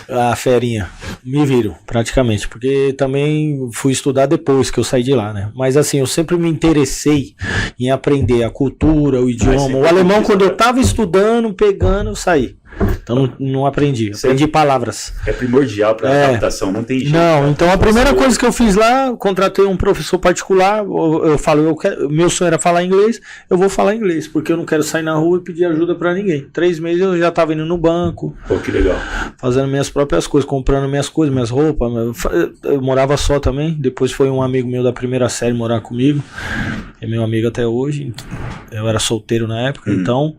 A ferinha. Me viro, praticamente. Porque também fui estudar depois que eu saí de lá, né? Mas assim, eu sempre me interessei em aprender a cultura, o idioma. O alemão, quando eu tava estudando, pegando, eu saí. Então não aprendi. Aprendi palavras. É primordial para a adaptação, não tem jeito. Não, então a primeira coisa que eu fiz lá, contratei um professor particular. Eu falo, meu sonho era falar inglês, eu vou falar inglês, porque eu não quero sair na rua e pedir ajuda para ninguém. 3 meses eu já estava indo no banco. Pô, que legal. Fazendo minhas próprias coisas, comprando minhas coisas, minhas roupas. Eu morava só também. Depois foi um amigo meu da primeira série morar comigo. É meu amigo até hoje. Eu era solteiro na época, então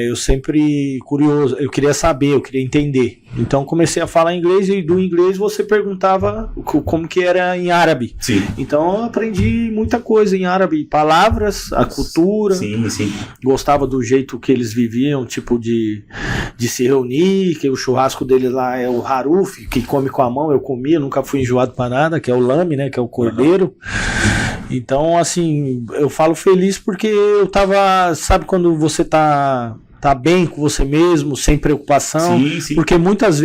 eu sempre curioso, eu queria saber, eu queria entender. Então comecei a falar inglês, e do inglês você perguntava como que era em árabe. Sim. Então eu aprendi muita coisa em árabe, palavras, a cultura. Sim. Gostava do jeito que eles viviam, tipo de se reunir, que o churrasco deles lá é o haruf, que come com a mão, eu comia, nunca fui enjoado pra nada, que é o lame, né, que é o cordeiro. Então, assim, eu falo feliz porque eu tava, sabe quando você tá bem com você mesmo, sem preocupação, sim. Porque muitas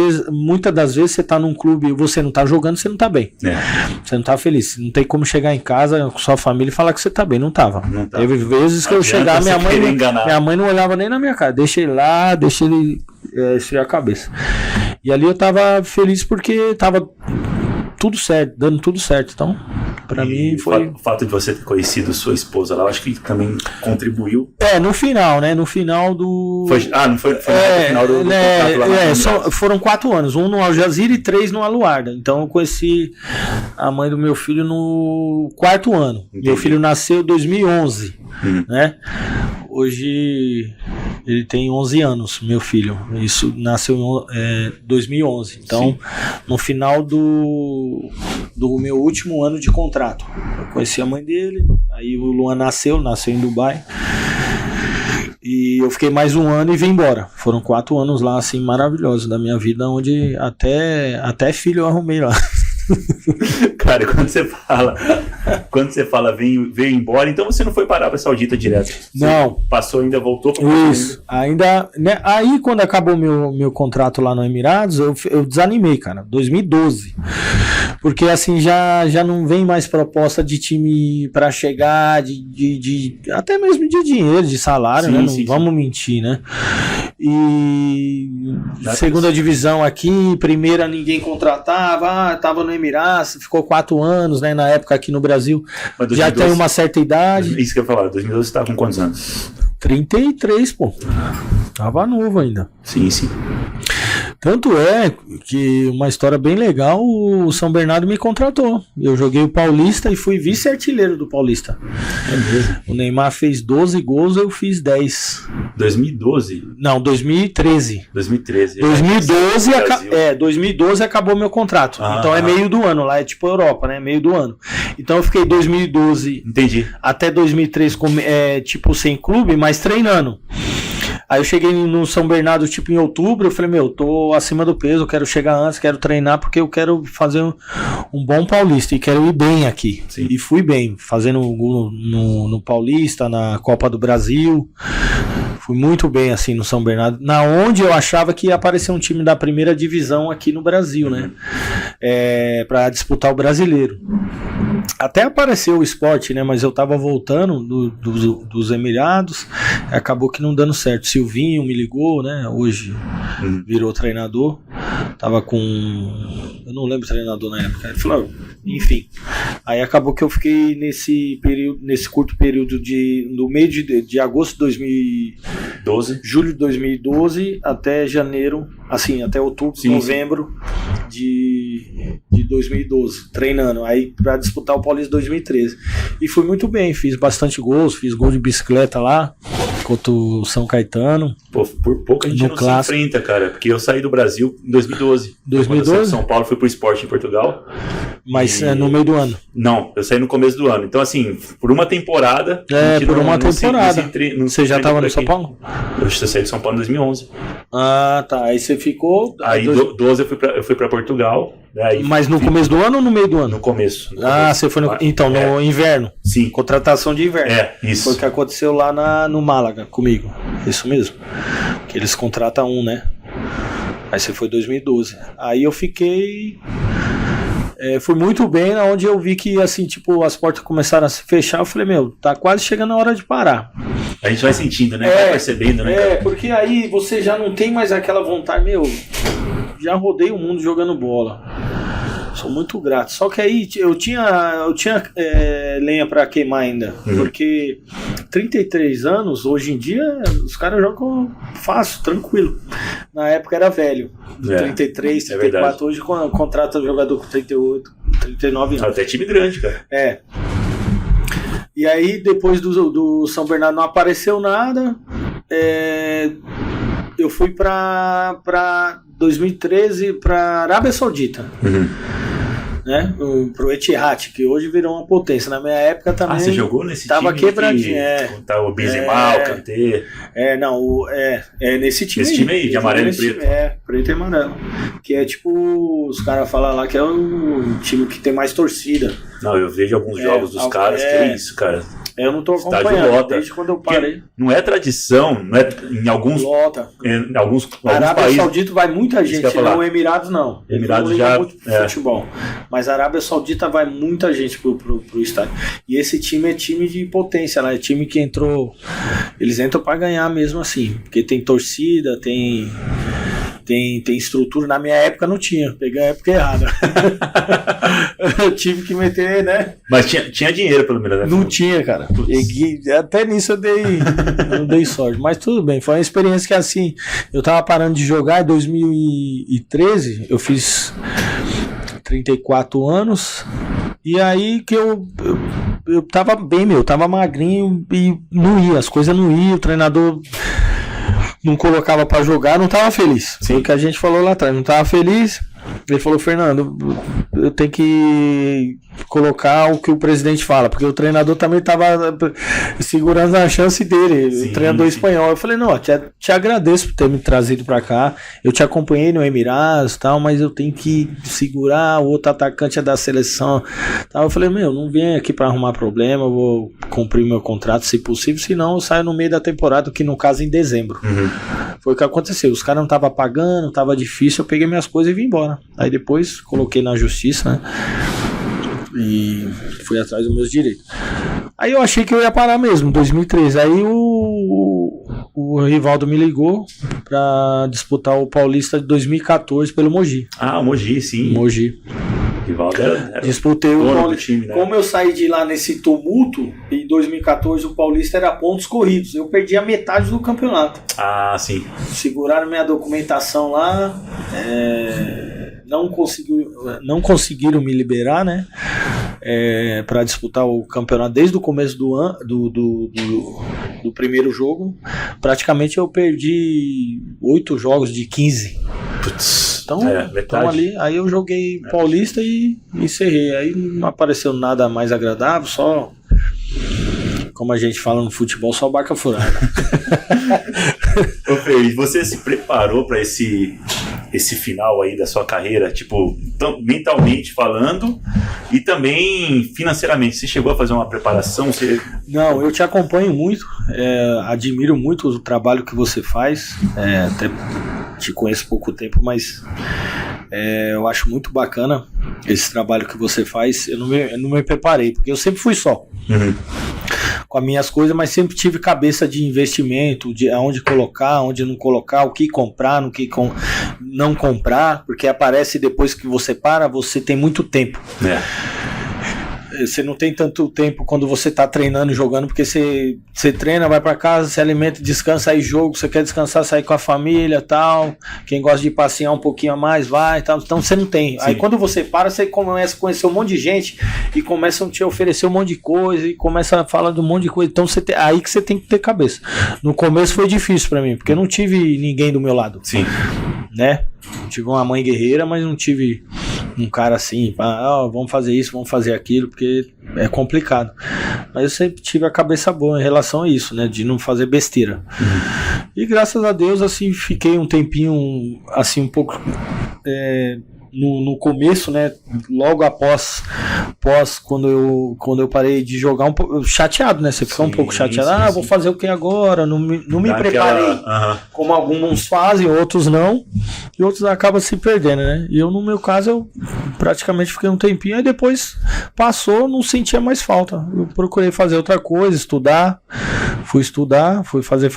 das vezes você tá num clube e você não tá jogando, você não tá bem. Você não tá feliz. Não tem como chegar em casa com sua família e falar que você tá bem. Não tava. Teve vezes que eu chegava, minha mãe não olhava nem na minha cara. Deixa ele lá, deixa ele esfriar a cabeça. E ali eu tava feliz porque tava tudo certo, dando tudo certo. Então, pra mim foi... O fato de você ter conhecido sua esposa lá, eu acho que também contribuiu. No final, né? No final do... não foi no final do contrato lá no foram 4 anos. 1 no Al Jazeera e 3 no Aluarda. Então eu conheci a mãe do meu filho no 4º ano. Entendi. Meu filho nasceu em 2011, né? Hoje ele tem 11 anos, meu filho. Isso nasceu em 2011. Então, no final do meu último ano de contrato, eu conheci a mãe dele. Aí o Luan nasceu em Dubai. E eu fiquei mais 1 ano e vim embora. Foram 4 anos lá, assim, maravilhosos da minha vida, onde até filho eu arrumei lá. Cara, quando você fala veio embora, então você não foi para a Arábia Saudita direto? Não. Passou, ainda voltou para isso. Ainda, né? Aí quando acabou meu contrato lá no Emirados, eu desanimei, cara. 2012. Porque assim já não vem mais proposta de time para chegar, de até mesmo de dinheiro, de salário, né? Não vamos mentir, né? E segunda divisão aqui, primeira ninguém contratava, tava no Emirados, ficou 4 anos, né? Na época aqui no Brasil, 2012, já tem uma certa idade. Isso que eu ia falar, 2012 você tava com quantos anos? 33, pô. Tava novo ainda. Sim. Tanto é que uma história bem legal, o São Bernardo me contratou. Eu joguei o Paulista e fui vice-artilheiro do Paulista. É mesmo? O Neymar fez 12 gols, eu fiz 10. 2012? Não, 2013. 2012 acabou meu contrato. Então é meio do ano, lá é tipo Europa, né? Meio do ano. Então eu fiquei 2012 Entendi. Até 2013 tipo sem clube, mas treinando. Aí eu cheguei no São Bernardo tipo em outubro, eu falei, tô acima do peso, eu quero chegar antes, quero treinar porque eu quero fazer um bom Paulista e quero ir bem aqui. Sim. E fui bem, fazendo no Paulista, na Copa do Brasil. Fui muito bem assim no São Bernardo, na onde eu achava que ia aparecer um time da primeira divisão aqui no Brasil, né? Para disputar o brasileiro. Até apareceu o Sport, né? Mas eu tava voltando dos Emirados, acabou que não dando certo. Silvinho me ligou, né? Hoje virou treinador. Tava com... eu não lembro o treinador na época. Ele falou, enfim. Aí acabou que eu fiquei nesse curto período no meio de agosto de 2012, julho de 2012 até janeiro, assim, até outubro, novembro de 2012, treinando. Aí pra disputar o Paulista 2013. E fui muito bem, fiz bastante gols, fiz gol de bicicleta lá contra o São Caetano. Pô, por pouco a gente não se enfrenta, cara, porque eu saí do Brasil em 2012. 2012? São Paulo, fui pro Sport em Portugal. Mas no meio do ano? Não, eu saí no começo do ano. Então, assim, por uma temporada... por uma temporada. Você já tava no São Paulo? Eu saí de São Paulo em 2011. Ah, tá. Aí você ficou... Aí, 2012 eu fui pra Portugal. Aí mas no começo do ano ou no meio do ano? No começo. Você foi no... Então, no inverno? Sim. Contratação de inverno. Isso. Foi o que aconteceu lá no Málaga, comigo. Isso mesmo. Que eles contratam né? Aí você foi em 2012. Aí eu fiquei... fui muito bem, onde eu vi que assim, tipo, as portas começaram a se fechar. Eu falei, tá quase chegando a hora de parar. A gente vai sentindo, né? Vai percebendo, né? Cara? Porque aí você já não tem mais aquela vontade, já rodei o mundo jogando bola. Sou muito grato. Só que aí eu tinha lenha pra queimar ainda. Porque 33 anos, hoje em dia, os caras jogam fácil, tranquilo. Na época era velho. 33, 34. Hoje contrata jogador com 38, 39 anos. Até time grande, cara. E aí, depois do São Bernardo não apareceu nada. eu fui para 2013 para Arábia Saudita. Né? Pro Etihad, que hoje virou uma potência. Na minha época também. Você jogou nesse tava time? Tava quebradinho. Tá o Benzema, o Kanté. Nesse time. Esse time aí, de amarelo e preto. Preto e amarelo. Que é tipo, os caras falam lá que é o time que tem mais torcida. Não, eu vejo alguns jogos dos caras, que é isso, cara. Eu não tô acompanhando, desde quando eu parei. Não é tradição, não é em alguns. Lota. Em alguns Arábia países. Saudita vai muita gente, não Emirados não. Emirados já. Muito futebol. Mas a Arábia Saudita vai muita gente pro estádio. E esse time é time de potência lá, é time que entrou. Eles entram pra ganhar mesmo assim. Porque tem torcida, tem estrutura. Na minha época não tinha, peguei a época errada. Eu tive que meter, né? Mas tinha dinheiro pelo menos, né? Não tinha, cara. Até nisso eu não dei sorte. Mas tudo bem, foi uma experiência que assim, eu tava parando de jogar em 2013, eu fiz 34 anos, e aí que eu tava bem, eu tava magrinho e não ia, as coisas não iam, o treinador não colocava pra jogar, não tava feliz. Foi o que a gente falou lá atrás, não tava feliz. Ele falou, Fernando, eu tenho que colocar o que o presidente fala, porque o treinador também estava segurando a chance dele, o treinador espanhol. Eu falei, não, te agradeço por ter me trazido para cá, eu te acompanhei no Emirados, tal, mas eu tenho que segurar, o outro atacante é da seleção, tal. Eu falei, não vem aqui para arrumar problema, eu vou cumprir meu contrato se possível, senão eu saio no meio da temporada, que no caso em dezembro. Foi o que aconteceu, os caras não estavam pagando, estava difícil, eu peguei minhas coisas e vim embora. Aí depois coloquei na justiça, né? E fui atrás dos meus direitos. Aí eu achei que eu ia parar mesmo, em 2013. Aí o Rivaldo me ligou pra disputar o Paulista de 2014 pelo Mogi. Ah, o Mogi, sim. Mogi. Rivaldo era disputei o Paulista. Time, né? Como eu saí de lá nesse tumulto, em 2014 o Paulista era pontos corridos. Eu perdi a metade do campeonato. Ah, sim. Seguraram minha documentação lá. Não conseguiram me liberar, né? Para disputar o campeonato desde o começo do primeiro jogo. Praticamente eu perdi 8 jogos de 15. Putz, então ali, aí eu joguei Paulista e encerrei. Aí não apareceu nada mais agradável, só, como a gente fala no futebol, só barca furada. Ô Fê, você se preparou para esse final aí da sua carreira, tipo, mentalmente falando e também financeiramente? Você chegou a fazer uma preparação? Não, eu te acompanho muito, admiro muito o trabalho que você faz, até te conheço pouco tempo, mas eu acho muito bacana esse trabalho que você faz. Eu não me preparei, porque eu sempre fui só. Com as minhas coisas, mas sempre tive cabeça de investimento, de aonde colocar, onde não colocar, o que comprar, no que não comprar, porque aparece depois que você para, você tem muito tempo. Você não tem tanto tempo quando você tá treinando e jogando, porque você treina, vai para casa, se alimenta, descansa, aí jogo, você quer descansar, sair com a família, tal, quem gosta de passear um pouquinho a mais, vai, tal, então você não tem. Sim. Aí quando você para, você começa a conhecer um monte de gente e começam a te oferecer um monte de coisa e começa a falar de um monte de coisa, então aí que você tem que ter cabeça. No começo foi difícil para mim, porque eu não tive ninguém do meu lado. Sim. Né? Tive uma mãe guerreira, mas não tive um cara assim, vamos fazer isso, vamos fazer aquilo, porque é complicado. Mas eu sempre tive a cabeça boa em relação a isso, né? De não fazer besteira. E graças a Deus, assim, fiquei um tempinho, assim, um pouco no começo, né? Logo após quando eu parei de jogar, um pouco chateado, né? Você fica um pouco chateado. Vou fazer o que agora? Não me preparei. Como alguns fazem, outros não. E outros acabam se perdendo, né? E eu, no meu caso, eu praticamente fiquei um tempinho. Aí depois passou, não sentia mais falta. Eu procurei fazer outra coisa, estudar. Fui fazer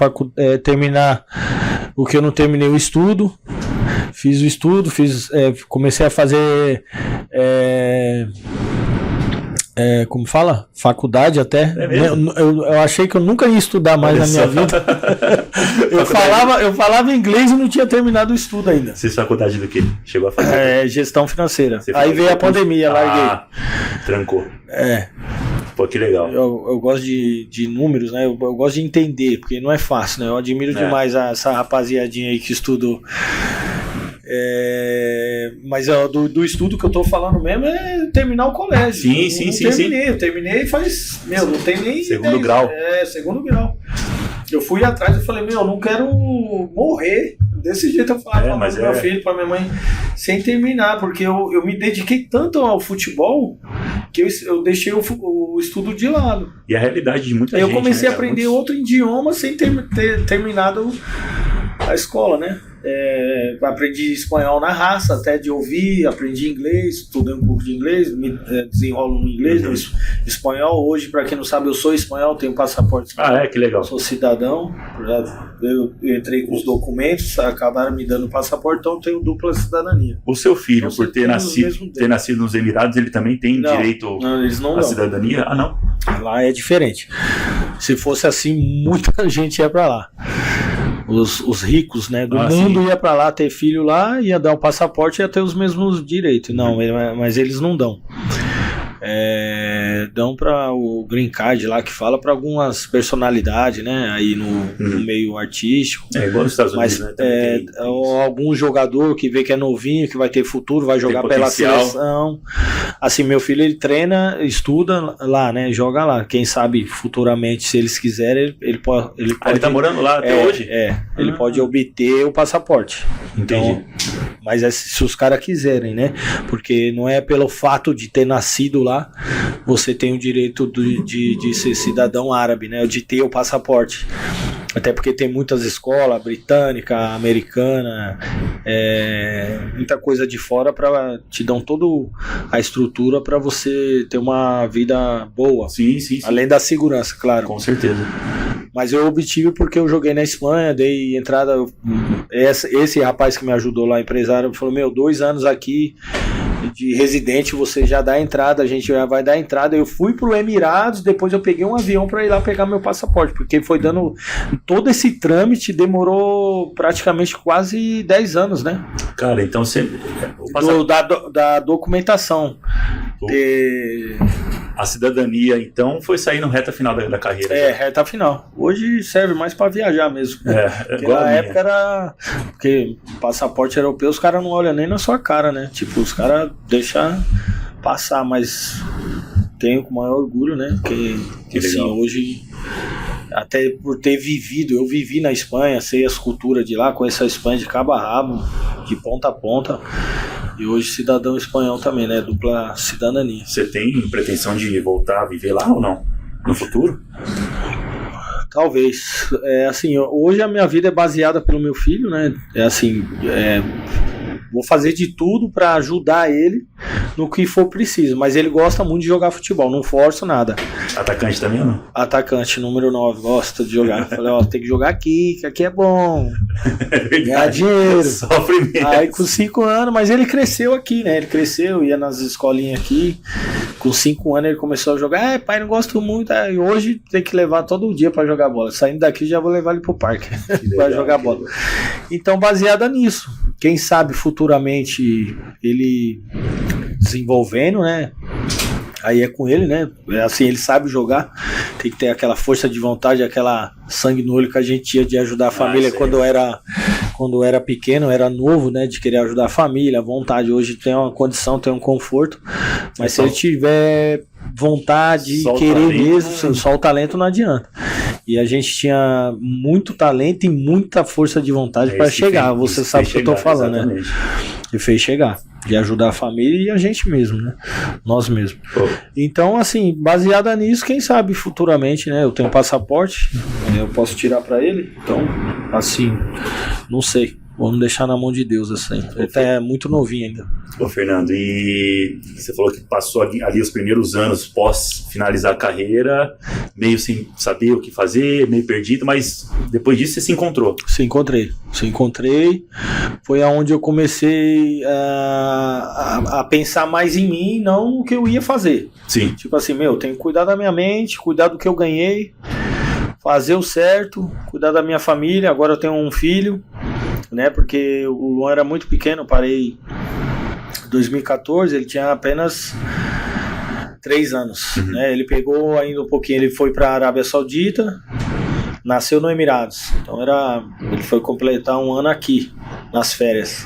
terminar o que eu não terminei o estudo. Fiz o estudo, comecei a fazer como fala? Faculdade até. Eu achei que eu nunca ia estudar mais na minha vida. eu falava inglês e não tinha terminado o estudo ainda. Você fez faculdade do quê? Chegou a fazer? Gestão financeira. Aí veio a pandemia, larguei. Trancou. Pô, que legal. Eu gosto de números, né? Eu gosto de entender, porque não é fácil, né? Eu admiro demais essa rapaziadinha aí que estudou. Mas do estudo que eu tô falando mesmo é terminar o colégio. Eu terminei faz, não tem nem... Segundo grau. Segundo grau. Eu fui atrás e falei, não quero morrer desse jeito. Eu falava pro meu filho, pra minha mãe, sem terminar, porque eu me dediquei tanto ao futebol que eu deixei o estudo de lado. E a realidade de muita gente... Eu comecei a aprender outro idioma sem ter terminado a escola, né? Aprendi espanhol na raça, até de ouvir, aprendi inglês, estudei um pouco de inglês, me desenrolo no inglês, no espanhol. Hoje, para quem não sabe, eu sou espanhol, tenho passaporte espanhol. Que legal. Sou cidadão, eu entrei com os documentos, acabaram me dando passaporte, então eu tenho dupla cidadania. O seu filho, então, por ter nascido nos Emirados, ele também tem direito à cidadania? Não. Lá é diferente. Se fosse assim, muita gente ia para lá. Os ricos, né, do mundo ia pra lá ter filho lá, ia dar o passaporte e ia ter os mesmos direitos. Não, mas eles não dão. Dão para o Green Card lá, que fala para algumas personalidades, né, aí no meio artístico. Igual nos Estados Unidos, né? Tem algum jogador que vê que é novinho, que vai ter futuro, vai jogar pela seleção. Assim, meu filho, ele treina, estuda lá, né, joga lá. Quem sabe futuramente, se eles quiserem, ele pode... Ele tá morando lá até hoje? Ele pode obter o passaporte. Entendi. Então, mas se os caras quiserem, né? Porque não é pelo fato de ter nascido lá, você tem o direito de ser cidadão árabe, né? De ter o passaporte. Até porque tem muitas escolas, britânica, americana, muita coisa de fora, te dão toda a estrutura para você ter uma vida boa. Sim. Além da segurança, claro. Com certeza. Mas eu obtive porque eu joguei na Espanha, dei entrada. Esse rapaz que me ajudou lá, empresário, falou: 2 anos aqui de residente, você já dá entrada, a gente já vai dar entrada. Eu fui pro Emirados, depois eu peguei um avião para ir lá pegar meu passaporte, porque foi dando todo esse trâmite, demorou praticamente quase 10 anos, né? Cara, então você... Da documentação. A cidadania, então, foi sair no reta final da carreira. Reta final. Hoje serve mais para viajar mesmo. Porque na época era... Porque passaporte europeu, os caras não olham nem na sua cara, né? Tipo, os caras deixam passar, mas tenho com maior orgulho, né? Que assim, hoje, até por ter vivido, eu vivi na Espanha, sei as culturas de lá, conheço a Espanha de cabo a rabo, de ponta a ponta. E hoje cidadão espanhol também, né? Dupla cidadania. Você tem pretensão de voltar a viver lá ou não? No futuro? Talvez. Assim, hoje a minha vida é baseada pelo meu filho, né? Vou fazer de tudo para ajudar ele no que for preciso, mas ele gosta muito de jogar futebol, não forço nada. Atacante também ou não? Atacante, número 9, gosta de jogar. Falei, tem que jogar aqui, que aqui é bom. Ganhar dinheiro. Sofre mesmo. Aí com 5 anos, mas ele cresceu aqui, né? Ele cresceu, ia nas escolinhas aqui. Com 5 anos ele começou a jogar. Pai, não gosto muito. Hoje tem que levar todo dia para jogar bola. Saindo daqui já vou levar ele pro parque para jogar bola. Então, baseada nisso, quem sabe futuramente ele desenvolvendo, né? Aí é com ele, né? Assim, ele sabe jogar, tem que ter aquela força de vontade, aquela sangue no olho que a gente tinha de ajudar a família quando eu era pequeno, era novo, né? De querer ajudar a família, a vontade. Hoje tem uma condição, tem um conforto, mas se ele tiver vontade, querer mesmo, só o talento não adianta. E a gente tinha muito talento e muita força de vontade para chegar. Você sabe o que eu tô falando, exatamente, né? E fez chegar, de ajudar a família e a gente mesmo, né? Nós mesmos. Então, assim, baseada nisso, quem sabe futuramente, né? Eu tenho passaporte, eu posso tirar para ele. Então, assim, não sei. Vamos deixar na mão de Deus, assim. Ele tá muito novinho ainda. Ô, Fernando, e você falou que passou ali os primeiros anos pós finalizar a carreira, meio sem saber o que fazer, meio perdido, mas depois disso você se encontrou. Se encontrei. Foi aonde eu comecei a pensar mais em mim, não no que eu ia fazer. Sim. Tipo assim, tenho que cuidar da minha mente, cuidar do que eu ganhei, fazer o certo, cuidar da minha família. Agora eu tenho um filho, né? Porque o Luan era muito pequeno, eu parei em 2014, ele tinha apenas 3 anos. Né? Ele pegou ainda um pouquinho, ele foi para a Arábia Saudita, nasceu no Emirados. Então ele foi completar um ano aqui, nas férias,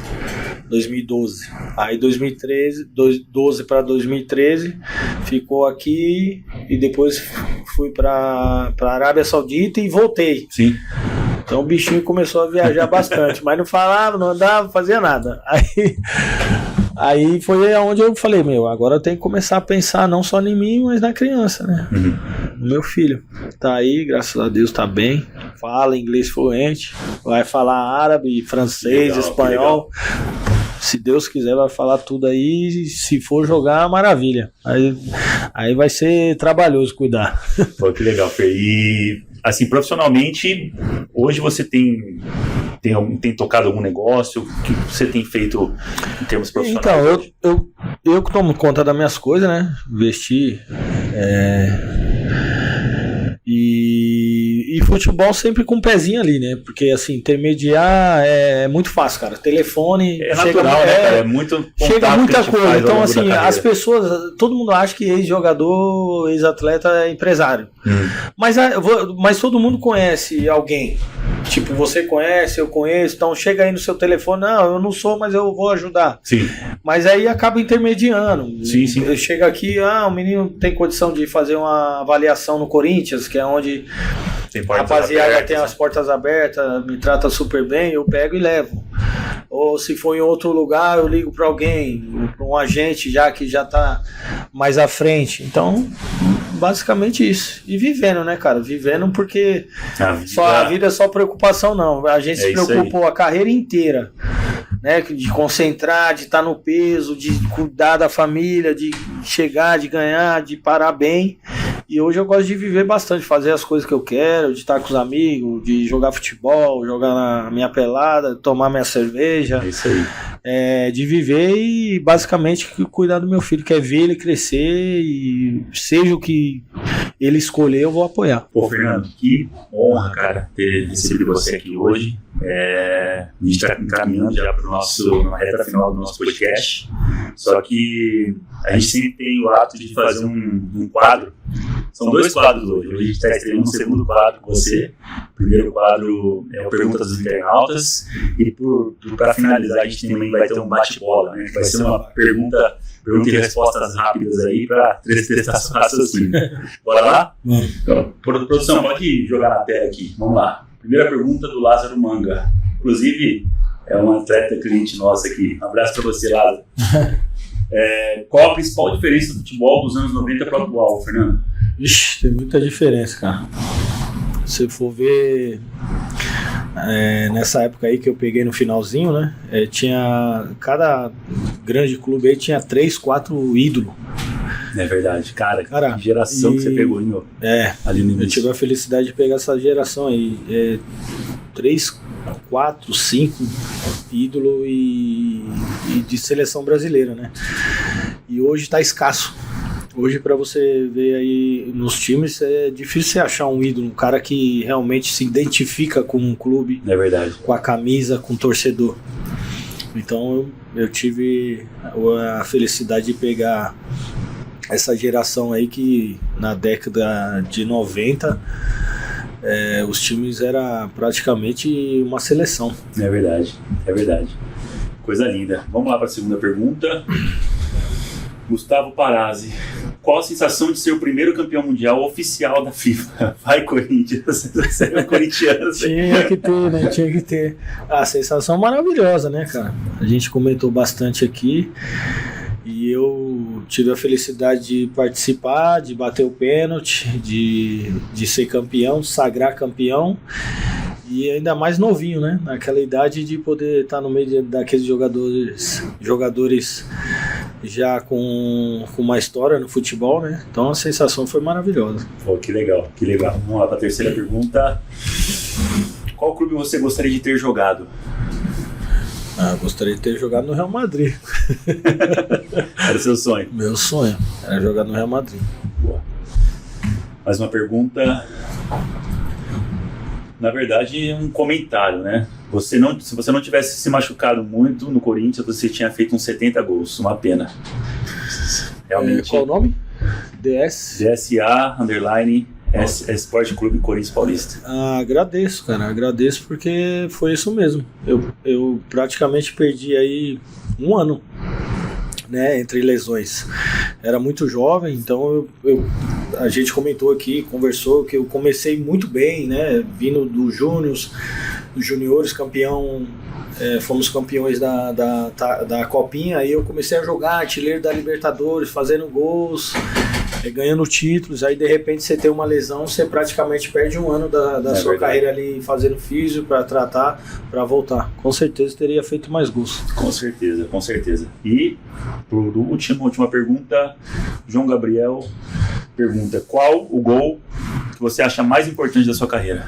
2012. Aí 2012 para 2013, ficou aqui e depois fui para a Arábia Saudita e voltei. Sim. Então o bichinho começou a viajar bastante, mas não falava, não andava, não fazia nada. Aí foi onde eu falei, agora eu tenho que começar a pensar não só em mim, mas na criança, né? No meu filho. Tá aí, graças a Deus, tá bem. Fala inglês fluente, vai falar árabe, francês, espanhol. Se Deus quiser, vai falar tudo aí. Se for jogar, maravilha. Aí vai ser trabalhoso cuidar. Pô, que legal, Fer. E, assim, profissionalmente, hoje você tem tocado algum negócio? O que você tem feito em termos profissionais? Então, eu que tomo conta das minhas coisas, né? Investir. E futebol sempre com um pezinho ali, né? Porque, assim, intermediar é muito fácil, cara. Telefone... É natural, né, cara? É muito chega muita coisa. Então, assim, as pessoas... Todo mundo acha que ex-jogador, ex-atleta é empresário. Mas todo mundo conhece alguém. Tipo, você conhece, eu conheço. Então, chega aí no seu telefone. Não, eu não sou, mas eu vou ajudar. Sim. Mas aí acaba intermediando. Sim. Chega aqui, o menino tem condição de fazer uma avaliação no Corinthians, que é onde a rapaziada tem as portas abertas, me trata super bem, eu pego e levo. Ou se for em outro lugar, eu ligo para alguém, para um agente que já tá mais à frente. Então, basicamente isso. E vivendo, né, cara? Vivendo porque a vida é só preocupação, não. A gente se preocupou a carreira inteira, né? De concentrar, de estar no peso, de cuidar da família, de chegar, de ganhar, de parar bem. E hoje eu gosto de viver bastante, fazer as coisas que eu quero, de estar com os amigos, de jogar futebol, jogar na minha pelada, tomar minha cerveja. É isso aí. De viver e basicamente cuidar do meu filho, que é ver ele crescer e seja o que ele escolher, eu vou apoiar. Pô, Fernando, que honra, cara, ter recebido você aqui hoje. A gente está caminhando já para na reta final do nosso podcast. Só que a gente sempre tem o hábito de fazer um quadro. São 2 quadros hoje. Hoje a gente está estreando um segundo quadro com você. O primeiro quadro é o Perguntas dos Internautas. E para finalizar, a gente também vai ter um bate-bola, né? Vai ser uma pergunta e respostas rápidas aí para testar seu raciocínio. Bora lá? Então, produção, pode jogar na tela aqui. Vamos lá. Primeira pergunta do Lázaro Manga. Inclusive, é um atleta cliente nosso aqui. Um abraço para você, Lázaro. Qual a principal diferença do futebol dos anos 90 para o atual, Fernando? Ixi, tem muita diferença, cara. Se for ver, nessa época aí que eu peguei no finalzinho, né? Cada grande clube aí tinha 3, 4 ídolos. É verdade, cara que geração que você pegou, hein, meu? Ali no início. Eu tive a felicidade de pegar essa geração aí. 3, 4, 5 ídolos e de seleção brasileira, né? E hoje tá escasso. Hoje, para você ver aí nos times, é difícil você achar um ídolo, um cara que realmente se identifica com um clube, é verdade, com a camisa, com o torcedor. Então eu tive a felicidade de pegar essa geração aí que na década de 90 os times era praticamente uma seleção. É verdade. Coisa linda. Vamos lá para a segunda pergunta. Gustavo Parazzi, qual a sensação de ser o primeiro campeão mundial oficial da FIFA? Vai, Corinthians, você é corintiano. Tinha que ter, né? Tinha que ter. A sensação maravilhosa, né, cara? A gente comentou bastante aqui e eu tive a felicidade de participar, de bater o pênalti, de ser campeão, de sagrar campeão. E ainda mais novinho, né? Naquela idade de poder estar no meio daqueles jogadores já com uma história no futebol, né? Então a sensação foi maravilhosa. Pô, que legal. Vamos lá para a terceira pergunta. Qual clube você gostaria de ter jogado? Gostaria de ter jogado no Real Madrid. Era o seu sonho? Meu sonho era jogar no Real Madrid. Boa. Mais uma pergunta. Na verdade, um comentário, né? Se você não tivesse se machucado muito no Corinthians, você tinha feito uns 70 gols. Uma pena. Realmente. Qual o nome? DSA, _ Esporte Clube Corinthians Paulista. Agradeço, cara. Agradeço porque foi isso mesmo. Eu praticamente perdi aí 1 ano, né, entre lesões. Era muito jovem, então a gente comentou aqui, conversou que eu comecei muito bem, né, vindo dos juniores, campeão, fomos campeões da Copinha, aí eu comecei a jogar, artilheiro da Libertadores, fazendo gols, ganhando títulos, aí de repente você tem uma lesão, você praticamente perde 1 ano da sua carreira ali fazendo físio para tratar, para voltar. Com certeza teria feito mais gols. Com certeza, com certeza. E, por última pergunta, João Gabriel pergunta: qual o gol que você acha mais importante da sua carreira?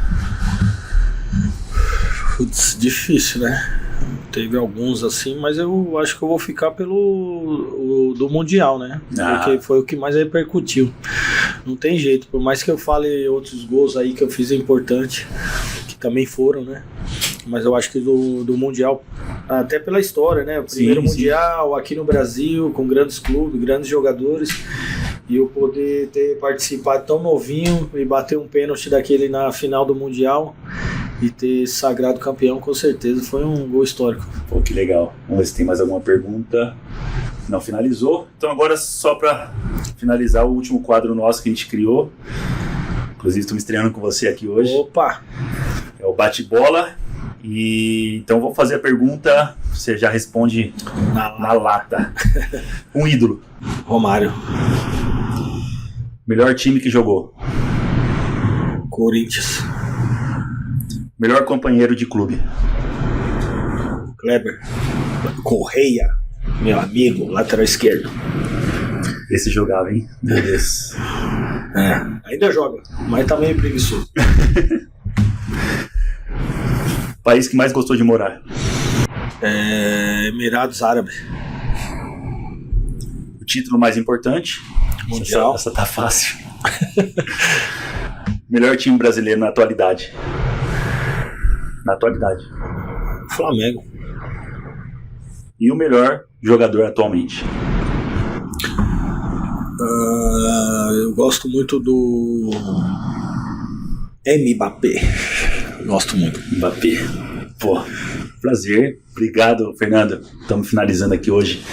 Putz, difícil, né? Teve alguns assim, mas eu acho que eu vou ficar pelo do Mundial, né? Porque foi o que mais repercutiu. Não tem jeito, por mais que eu fale outros gols aí que eu fiz importante, que também foram, né? Mas eu acho que do Mundial, até pela história, né? O primeiro Mundial aqui no Brasil, com grandes clubes, grandes jogadores, e eu poder ter participado tão novinho e bater um pênalti daquele na final do Mundial e ter sagrado campeão, com certeza foi um gol histórico. Pô, que legal. Vamos ver se tem mais alguma pergunta. Não finalizou. Então agora, só para finalizar, o último quadro nosso que a gente criou, inclusive estou me estreando com você aqui hoje. Opa! É o bate-bola. E então vou fazer a pergunta, você já responde na lata. Um ídolo. Romário. Melhor time que jogou? Corinthians. Melhor companheiro de clube? Kleber. Correia, meu amigo, lateral esquerdo. Esse jogava, hein? Meu Deus. Ainda joga, mas tá meio preguiçoso. País que mais gostou de morar? Emirados Árabes. O título mais importante? Mundial. Essa tá fácil. Melhor time brasileiro na atualidade? Flamengo. E o melhor jogador atualmente? Eu gosto muito do Mbappé. Gosto muito. Mbappé. Pô, prazer. Obrigado, Fernando. Estamos finalizando aqui hoje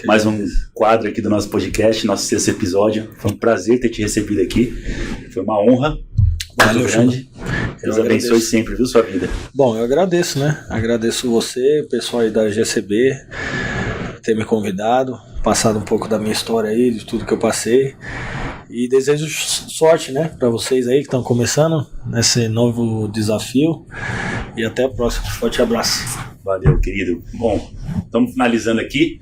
mais um quadro aqui do nosso podcast, nosso 6º episódio. Foi um prazer ter te recebido aqui. Foi uma honra. Valeu, grande. Deus abençoe sempre, viu, sua vida. Bom, eu agradeço, né? Agradeço você, o pessoal aí da GCB, ter me convidado, passado um pouco da minha história aí, de tudo que eu passei. E desejo sorte, né, para vocês aí que estão começando nesse novo desafio. E até a próxima. Forte abraço. Valeu, querido. Bom, estamos finalizando aqui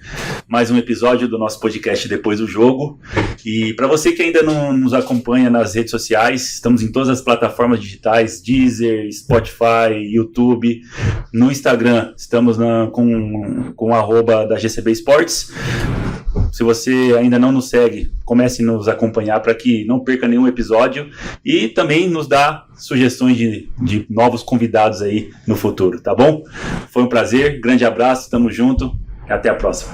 mais um episódio do nosso podcast Depois do Jogo. E para você que ainda não nos acompanha nas redes sociais, estamos em todas as plataformas digitais, Deezer, Spotify, YouTube. No Instagram, estamos com o @ da GCB Esportes. Se você ainda não nos segue, comece a nos acompanhar para que não perca nenhum episódio e também nos dá sugestões de novos convidados aí no futuro, tá bom? Foi um prazer, grande abraço, tamo junto e até a próxima.